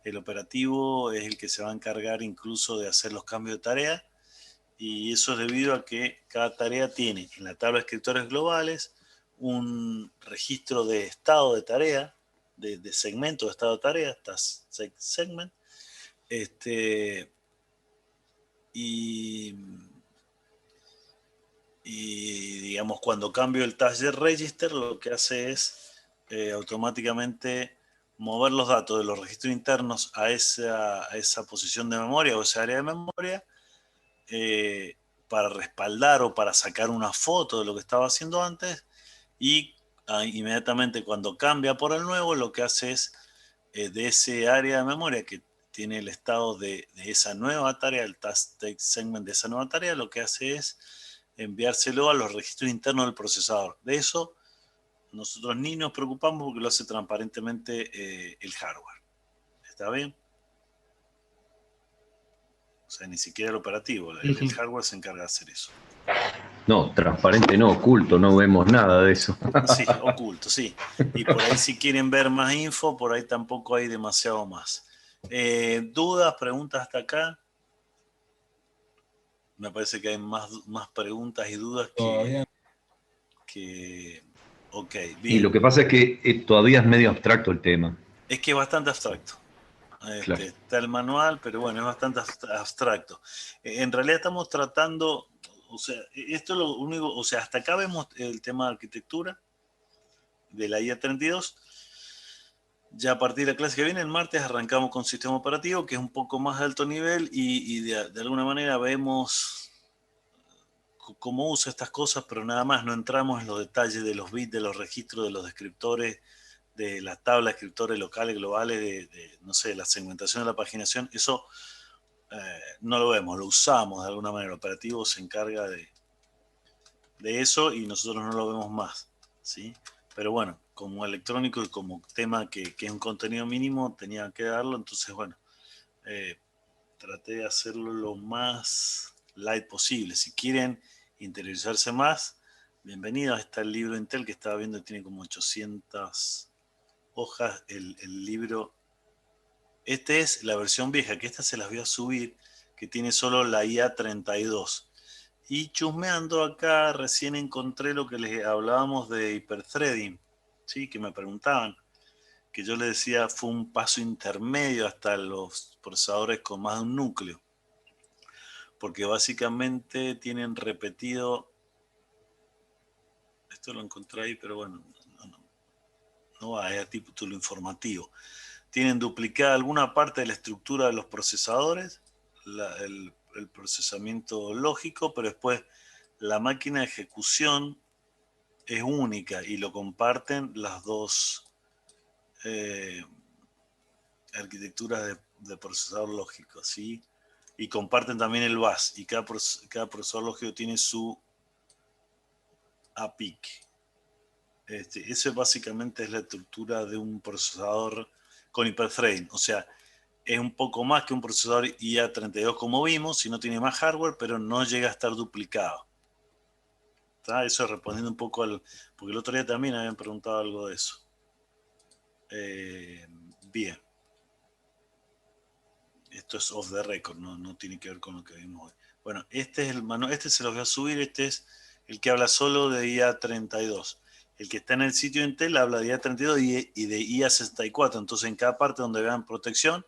El operativo es el que se va a encargar incluso de hacer los cambios de tarea, y eso es debido a que cada tarea tiene en la tabla de escritores globales un registro de estado de tarea, de segmento de estado de tarea, task segment, y digamos, cuando cambio el task register, lo que hace es automáticamente mover los datos de los registros internos a esa posición de memoria o esa área de memoria, para respaldar o para sacar una foto de lo que estaba haciendo antes, y inmediatamente cuando cambia por el nuevo, lo que hace es de ese área de memoria que tiene el estado de esa nueva tarea, el task segment de esa nueva tarea, lo que hace es enviárselo a los registros internos del procesador. De eso nosotros ni nos preocupamos porque lo hace transparentemente el hardware. ¿Está bien? O sea, ni siquiera el operativo, el hardware se encarga de hacer eso. No, transparente no, oculto, no vemos nada de eso. Sí, oculto, sí. Y por ahí si quieren ver más info, por ahí tampoco hay demasiado más. ¿Dudas, preguntas hasta acá? Me parece que hay más preguntas y dudas que... Ok, bien. Y lo que pasa es que todavía es medio abstracto el tema. Es que es bastante abstracto. Claro. Está el manual, pero bueno, es bastante abstracto. En realidad estamos tratando, o sea, esto es lo único, o sea, hasta acá vemos el tema de arquitectura de la IA32. Ya a partir de la clase que viene, el martes, arrancamos con sistema operativo, que es un poco más de alto nivel, y de alguna manera vemos cómo usa estas cosas, pero nada más, no entramos en los detalles de los bits, de los registros, de los descriptores, de las tablas de descriptores locales, globales, no sé, la segmentación de la paginación. Eso no lo vemos, lo usamos de alguna manera. El operativo se encarga de eso y nosotros no lo vemos más, ¿sí? Pero bueno, como electrónico y como tema que es un contenido mínimo, tenía que darlo. Entonces, bueno, traté de hacerlo lo más light posible. Si quieren interiorizarse más, bienvenidos. Está el libro Intel que estaba viendo, tiene como 800 hojas el libro. Esta es la versión vieja, que esta se las voy a subir, que tiene solo la IA32. Y chusmeando acá, recién encontré lo que les hablábamos de hiperthreading, ¿sí? Que me preguntaban, que yo les decía fue un paso intermedio hasta los procesadores con más de un núcleo, porque básicamente tienen repetido, esto lo encontré ahí, pero bueno, no va, es a título informativo. Tienen duplicada alguna parte de la estructura de los procesadores, el procesamiento lógico, pero después la máquina de ejecución es única y lo comparten las dos arquitecturas de procesador lógico, ¿sí? Y comparten también el bus, y cada procesador lógico tiene su APIC. Eso básicamente es la estructura de un procesador con hiperthreading. O sea, es un poco más que un procesador IA32 como vimos, si no tiene más hardware, pero no llega a estar duplicado. ¿Está? Eso respondiendo un poco porque el otro día también habían preguntado algo de eso. Bien. Esto es off the record, no tiene que ver con lo que vimos hoy. Bueno, este es el manual, este se los voy a subir, este es el que habla solo de IA32. El que está en el sitio de Intel habla de IA32 y de IA64. Entonces, en cada parte donde vean protección,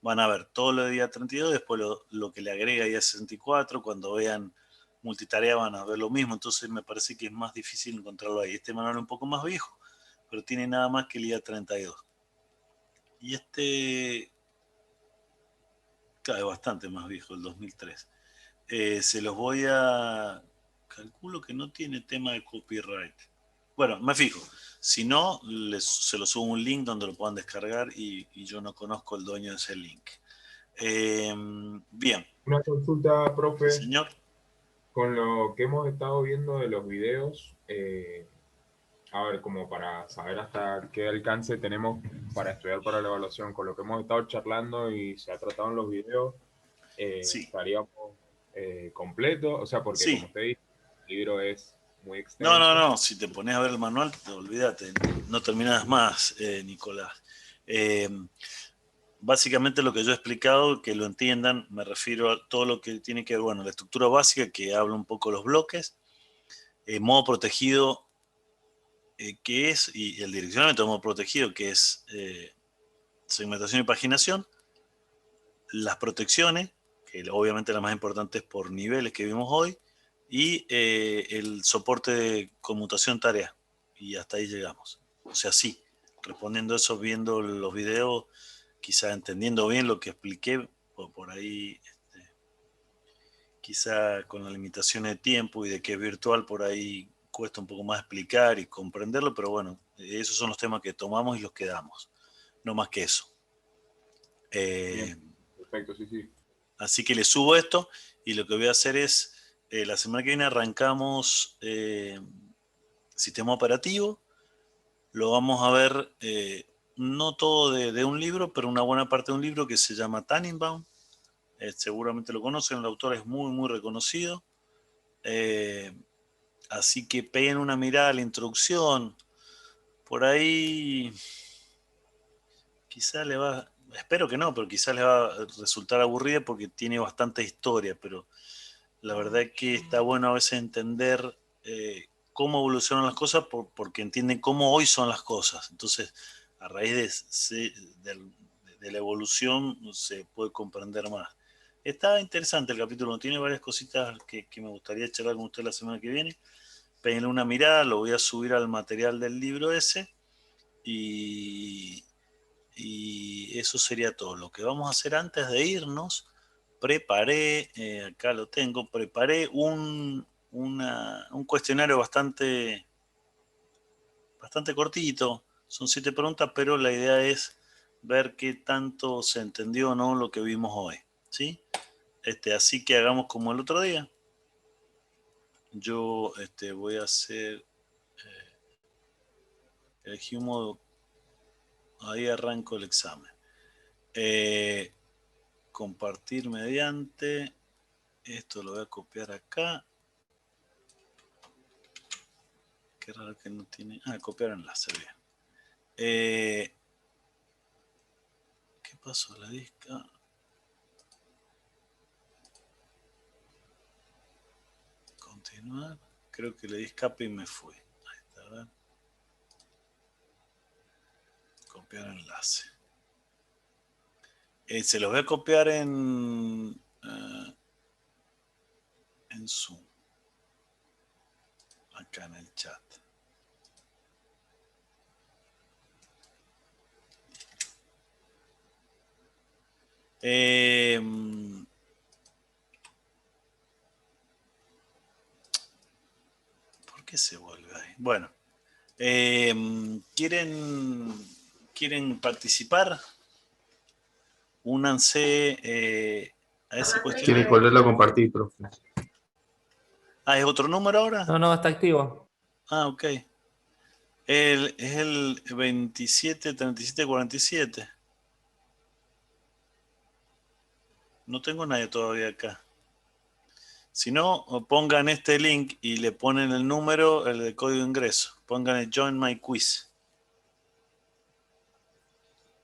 van a ver todo lo de IA32, después lo que le agrega IA64. Cuando vean multitarea van a ver lo mismo. Entonces, me parece que es más difícil encontrarlo ahí. Este manual es un poco más viejo, pero tiene nada más que el IA32. Y este, claro, es bastante más viejo, el 2003. Se los voy a... Calculo que no tiene tema de copyright. Bueno, me fijo. Si no, se los subo un link donde lo puedan descargar y yo no conozco el dueño de ese link. Bien. Una consulta, profe. Sí, señor. Con lo que hemos estado viendo de los videos, a ver, como para saber hasta qué alcance tenemos para estudiar para la evaluación, con lo que hemos estado charlando y se ha tratado en los videos, Sí. estaríamos completos, o sea, porque Sí. como usted dice, el libro es muy extenso. No, si te pones a ver el manual, olvídate, no terminas más, Nicolás. Básicamente lo que yo he explicado, que lo entiendan, me refiero a todo lo que tiene que ver, bueno, la estructura básica, que habla un poco de los bloques, modo protegido, que es, y el direccionamiento de modo protegido, que es segmentación y paginación, las protecciones, que obviamente la más importante es por niveles que vimos hoy, y el soporte de conmutación tarea. Y hasta ahí llegamos. O sea, sí, respondiendo eso, viendo los videos, quizá entendiendo bien lo que expliqué, por ahí, quizá con las limitaciones de tiempo y de que es virtual, por ahí cuesta un poco más explicar y comprenderlo, pero bueno, esos son los temas que tomamos y los que damos. No más que eso. Bien, perfecto, sí. Así que le subo esto y lo que voy a hacer es, la semana que viene arrancamos sistema operativo. Lo vamos a ver, no todo de un libro, pero una buena parte de un libro que se llama Tannenbaum. Seguramente lo conocen, el autor es muy, muy reconocido. Así que peguen una mirada a la introducción. Por ahí, quizás le va, espero que no, pero quizás le va a resultar aburrida porque tiene bastante historia, pero la verdad es que está bueno a veces entender cómo evolucionan las cosas porque entienden cómo hoy son las cosas. Entonces, a raíz de la evolución se puede comprender más. Está interesante el capítulo, tiene varias cositas que me gustaría charlar con usted la semana que viene. Péguenle una mirada, lo voy a subir al material del libro ese y eso sería todo. Lo que vamos a hacer antes de irnos, preparé, acá lo tengo, preparé un cuestionario bastante cortito, son 7 preguntas, pero la idea es ver qué tanto se entendió o no lo que vimos hoy, ¿sí? Así que hagamos como el otro día. Yo voy a hacer, elegí un modo, ahí arranco el examen. Compartir mediante, esto lo voy a copiar acá. Qué raro que no tiene, copiar enlace, bien. ¿Qué pasó? La disca. Continuar. Creo que le di escape y me fui. Ahí está, a ver. Copiar enlace. Se los voy a copiar en Zoom. Acá en el chat. ¿Por qué se vuelve ahí? Bueno, ¿quieren participar? Únanse a ese cuestionario. Quiere volverlo a compartir, profe. ¿Es otro número ahora? No, está activo. Ok. Es el 27 37 47. No tengo nadie todavía acá. Si no, pongan este link y le ponen el número, el de código de ingreso. Pongan el Join My Quiz.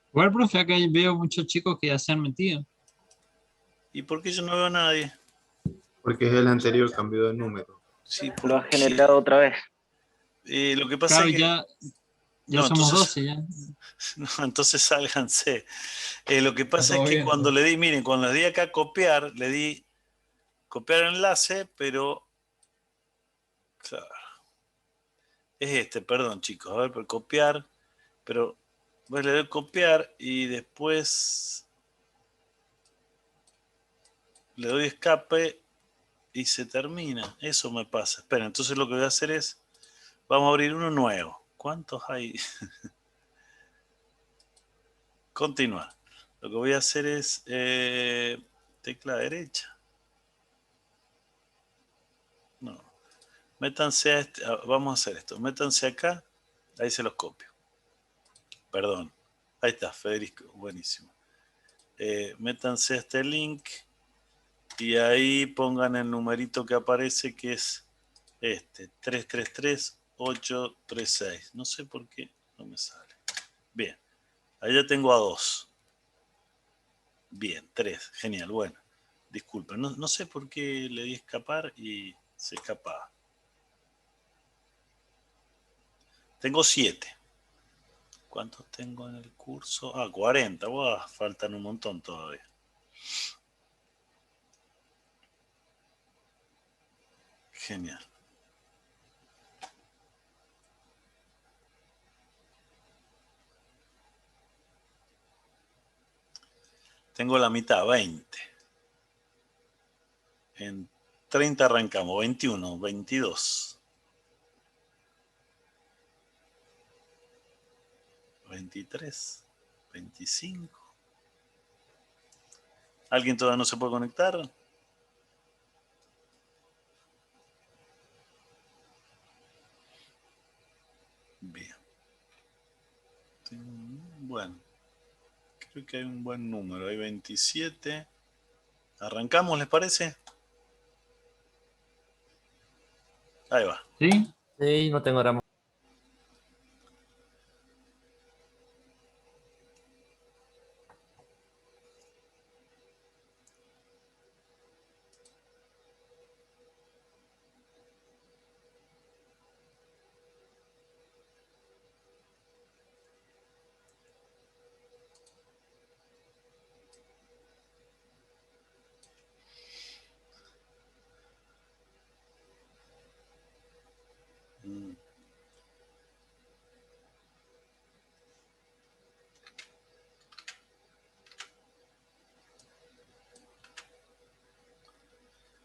Igual, profe, acá veo muchos chicos que ya se han metido. ¿Y por qué yo no veo a nadie? Porque es el anterior, cambió de número. Sí, Lo ha generado otra vez. Lo que pasa Claro, es que... ya No, somos entonces, 12 ya. no, entonces sálganse. Lo que pasa es todo que bien, cuando todo. le di, miren, cuando le di acá copiar, le di copiar enlace, pero... Claro, es este, perdón chicos, a ver, por copiar, pero voy a le doy copiar y después le doy escape y se termina. Eso me pasa. Espera, entonces lo que voy a hacer es, vamos a abrir uno nuevo. ¿Cuántos hay? Continuar. Lo que voy a hacer es tecla derecha. No. Métanse a este. Vamos a hacer esto. Métanse acá. Ahí se los copio. Perdón. Ahí está, Federico. Buenísimo. Métanse a este link y ahí pongan el numerito que aparece, que es este, 333-836. No sé por qué no me sale. Bien. Ahí ya tengo a 2. Bien, 3. Genial. Bueno, disculpen. No sé por qué le di escapar y se escapaba. Tengo 7. ¿Cuántos tengo en el curso? 40. Wow, faltan un montón todavía. Genial. Tengo la mitad, 20. En 30 arrancamos, 21, 22. 23, 25. ¿Alguien todavía no se puede conectar? Bien. Bueno, creo que hay un buen número. Hay 27. ¿Arrancamos, les parece? Ahí va. ¿Sí? Sí, no tengo drama. Mm.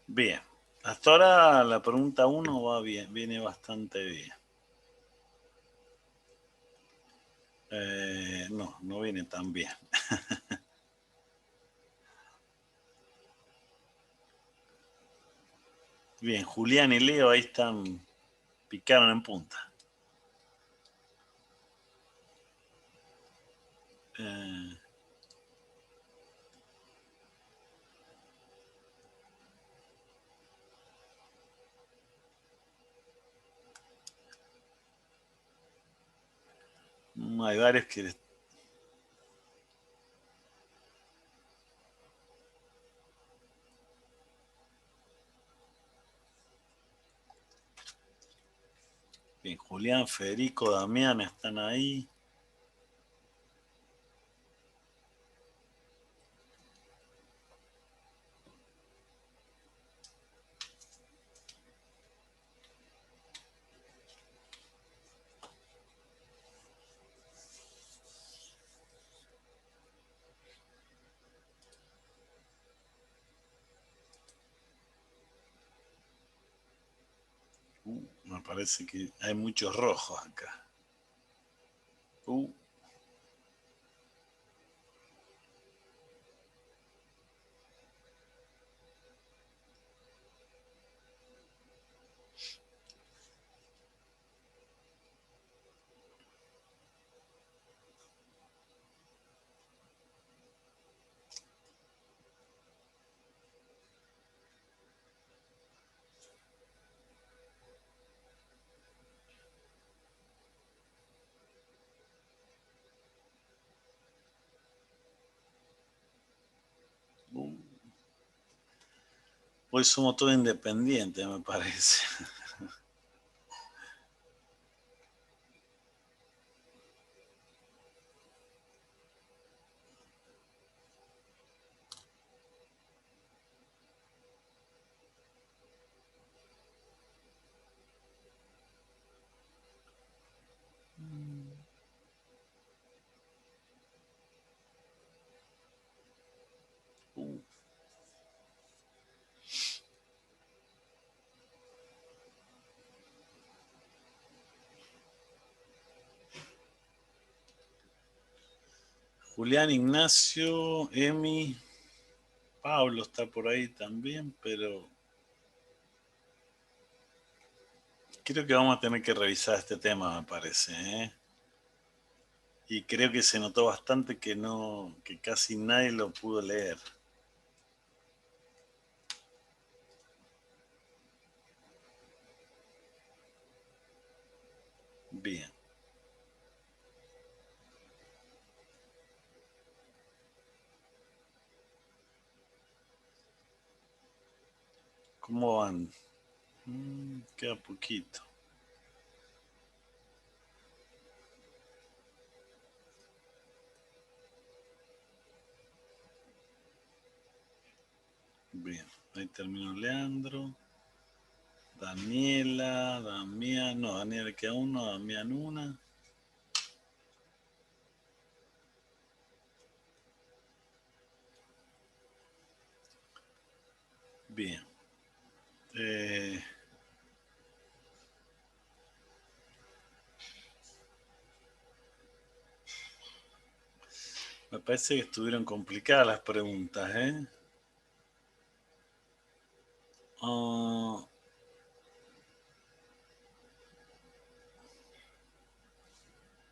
Bien. Hasta ahora la pregunta 1 va bien, viene bastante bien. No viene tan bien. Bien, Julián y Leo ahí están, picaron en punta. Hay varios que... Bien, Julián, Federico, Damián están ahí. Me parece que hay muchos rojos acá. Hoy somos todos independientes, me parece. Julián, Ignacio, Emi, Pablo está por ahí también, pero creo que vamos a tener que revisar este tema, me parece, ¿eh? Y creo que se notó bastante que casi nadie lo pudo leer. Bien. ¿Cómo van? Queda poquito. Bien, ahí terminó Leandro. Daniela, Damián, no, Daniela queda uno, Damián una. Bien. Me parece que estuvieron complicadas las preguntas, ¿eh? Ah,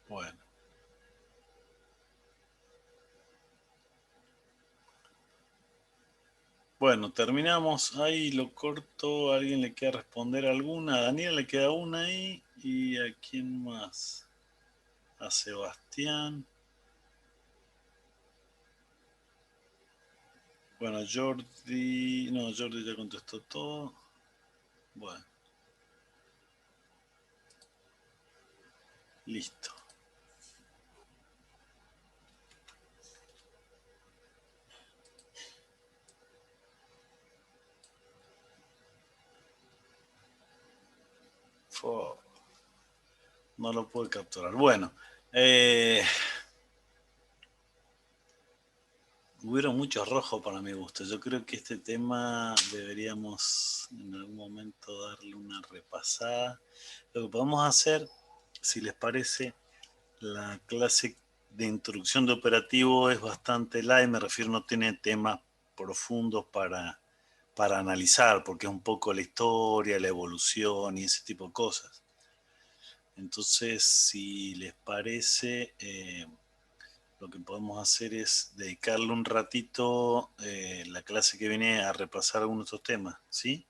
bueno. Bueno, terminamos ahí, lo corto. ¿A alguien le queda responder alguna? A Daniela le queda una ahí. ¿Y a quién más? A Sebastián. Bueno, Jordi. No, Jordi ya contestó todo. Bueno, listo. No lo pude capturar. Bueno, hubieron muchos rojos para mi gusto. Yo creo que este tema deberíamos en algún momento darle una repasada. Lo que podemos hacer, si les parece, la clase de introducción de operativo es bastante light, me refiero, no tiene temas profundos para analizar, porque es un poco la historia, la evolución y ese tipo de cosas. Entonces, si les parece, lo que podemos hacer es dedicarle un ratito la clase que viene a repasar algunos de estos temas, ¿sí?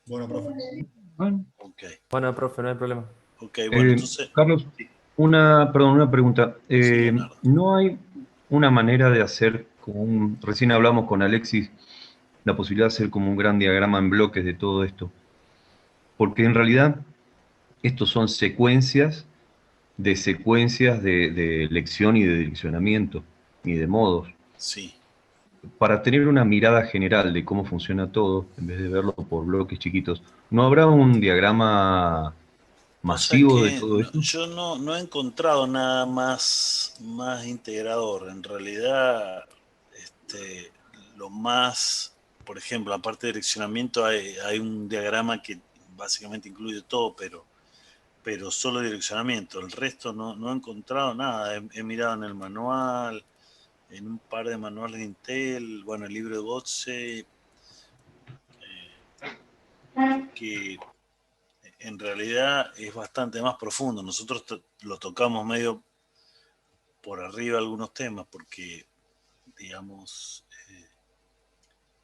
Bueno, profe. Bueno, Ok, Bueno, profe, no hay problema. ok, bueno, entonces... Carlos, Sí, una pregunta. sí, Leonardo. ¿No hay una manera de hacer como recién hablamos con Alexis, la posibilidad de hacer como un gran diagrama en bloques de todo esto? Porque en realidad estos son secuencias de lección y de direccionamiento y de modos. Sí. Para tener una mirada general de cómo funciona todo, en vez de verlo por bloques chiquitos, ¿no habrá un diagrama O sea masivo de que todo esto? yo no he encontrado nada más integrador. En realidad, lo más, por ejemplo, aparte de direccionamiento, hay un diagrama que básicamente incluye todo, pero solo direccionamiento. El resto no he encontrado nada. He mirado en el manual, en un par de manuales de Intel, bueno, el libro de Gotze, que en realidad es bastante más profundo. Nosotros lo tocamos medio por arriba algunos temas, porque, digamos,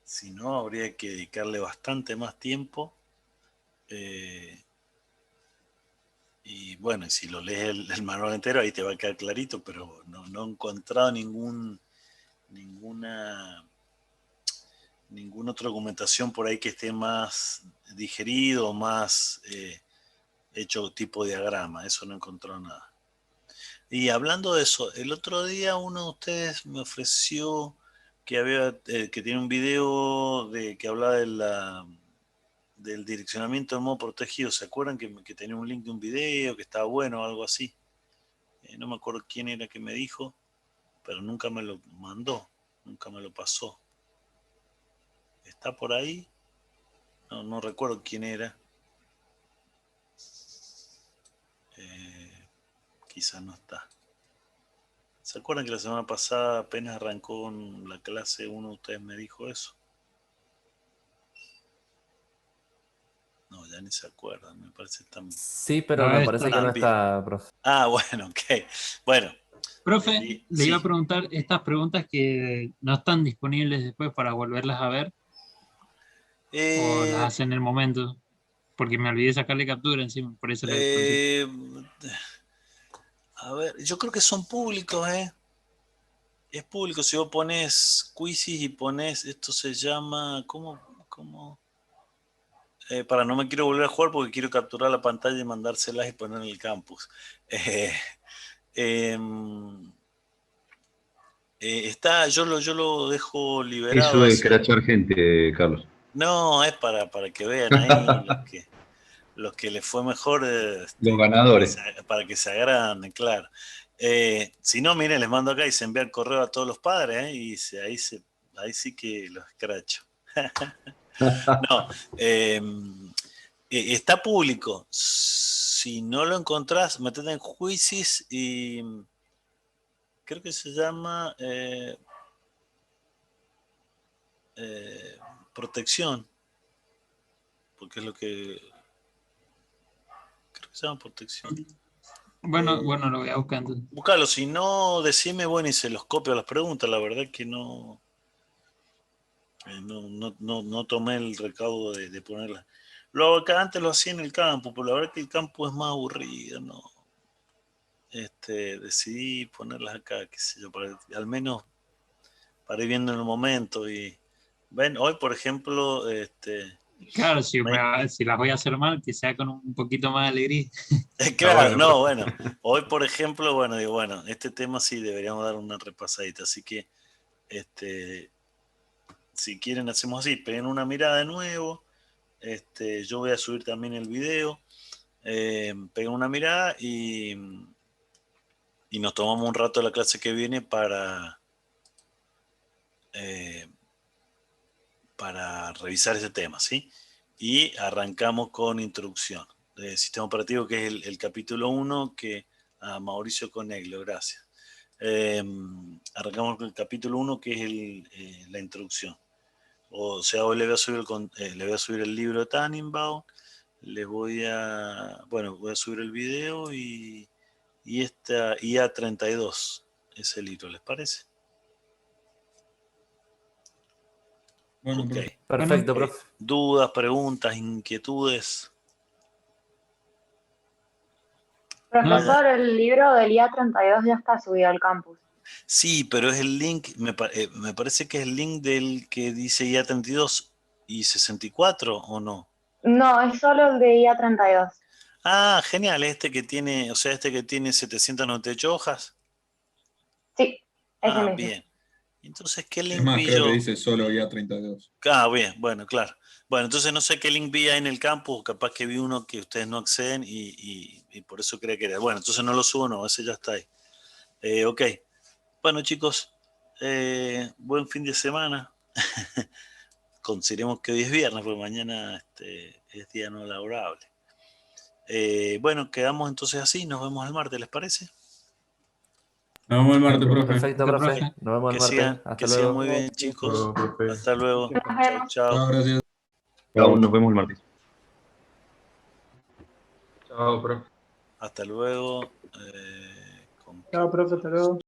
si no, habría que dedicarle bastante más tiempo. Y bueno, si lo lees el manual entero, ahí te va a quedar clarito, pero no he encontrado ninguna otra documentación por ahí que esté más digerido, más hecho tipo diagrama. Eso no he encontrado nada. Y hablando de eso, el otro día uno de ustedes me ofreció que tiene un video que hablaba del direccionamiento de modo protegido. ¿Se acuerdan que tenía un link de un video que estaba bueno o algo así? No me acuerdo quién era que me dijo, pero nunca me lo mandó, nunca me lo pasó. ¿Está por ahí? No recuerdo quién era. quizás no está. ¿Se acuerdan que la semana pasada apenas arrancó la clase, uno de ustedes me dijo eso? No, ya ni se acuerdan, me parece tan... Sí, pero No me está. parece que no está, profe. Ah, bueno, ok. Bueno. Profe, le iba a Sí. preguntar estas preguntas que no están disponibles después para volverlas a ver o las hace en el momento, porque me olvidé sacarle captura encima, por eso le pregunté. A ver, yo creo que son públicos, ¿eh? Es público. Si vos pones quizzes y pones, esto se llama, ¿cómo? Para no me quiero volver a jugar porque quiero capturar la pantalla y mandárselas y poner en el campus. Está, yo lo dejo liberado. Eso es crachar gente, Carlos. No, es para que vean ahí los que les fue mejor. Los ganadores. Para que se agranden, claro. Si no, miren, les mando acá y se envía el correo a todos los padres, y ahí sí que los escracho. No, está público. Si no lo encontrás, metete en juicios y creo que se llama protección, porque es lo que creo que se llama protección. Bueno, lo voy a buscar entonces. Búscalo, si no, decime, bueno, y se los copio las preguntas. La verdad que no tomé el recaudo de ponerlas. Luego acá antes lo hacía en el campo, pero la verdad que el campo es más aburrido, ¿no? Decidí ponerlas acá, qué sé yo, al menos para ir viendo en el momento. Y ven, hoy por ejemplo, Claro, si las voy a hacer mal, que sea con un poquito más de alegría. claro, no, bueno, hoy por ejemplo, digo, este tema sí deberíamos dar una repasadita, así que si quieren hacemos así, peguen una mirada de nuevo, yo voy a subir también el video, peguen una mirada y nos tomamos un rato de la clase que viene para revisar ese tema, ¿sí? Y arrancamos con introducción del sistema operativo, que es el capítulo 1, que a Mauricio Coneglio, gracias. Arrancamos con el capítulo 1, que es la introducción. O sea, hoy le voy a subir el libro de Tannenbaum, voy a subir el video y esta IA32 es el libro, ¿les parece? Bueno, Ok. Perfecto, profe. ¿Dudas, preguntas, inquietudes? Profesor, el libro del IA32 ya está subido al campus. Sí, pero es el link, me parece que es el link del que dice IA32 y 64, ¿o no? No, es solo el de IA32. Ah, genial, este que tiene 798 hojas. Sí, ese mismo. Bien. Entonces, ¿qué Es link más, vi creo que yo? dice solo IA32. Bien, bueno, claro. Bueno, entonces no sé qué link vi ahí en el campus, capaz que vi uno que ustedes no acceden y por eso creía que era. Bueno, entonces no lo subo, no, ese ya está ahí. Ok. Bueno, chicos, buen fin de semana. Consideremos que hoy es viernes, porque mañana es día no laborable. Bueno, quedamos entonces así, nos vemos el martes, ¿les parece? Nos vemos el martes, profe. Perfecto, Hasta, profe. profe. Nos vemos el martes. Hasta Que sigan luego. muy bien, chicos. Profe. Hasta luego. Nos vemos. Chao. Chao, gracias. Chao, nos vemos el martes. Chao, profe. Hasta luego. Chao, profe, hasta luego.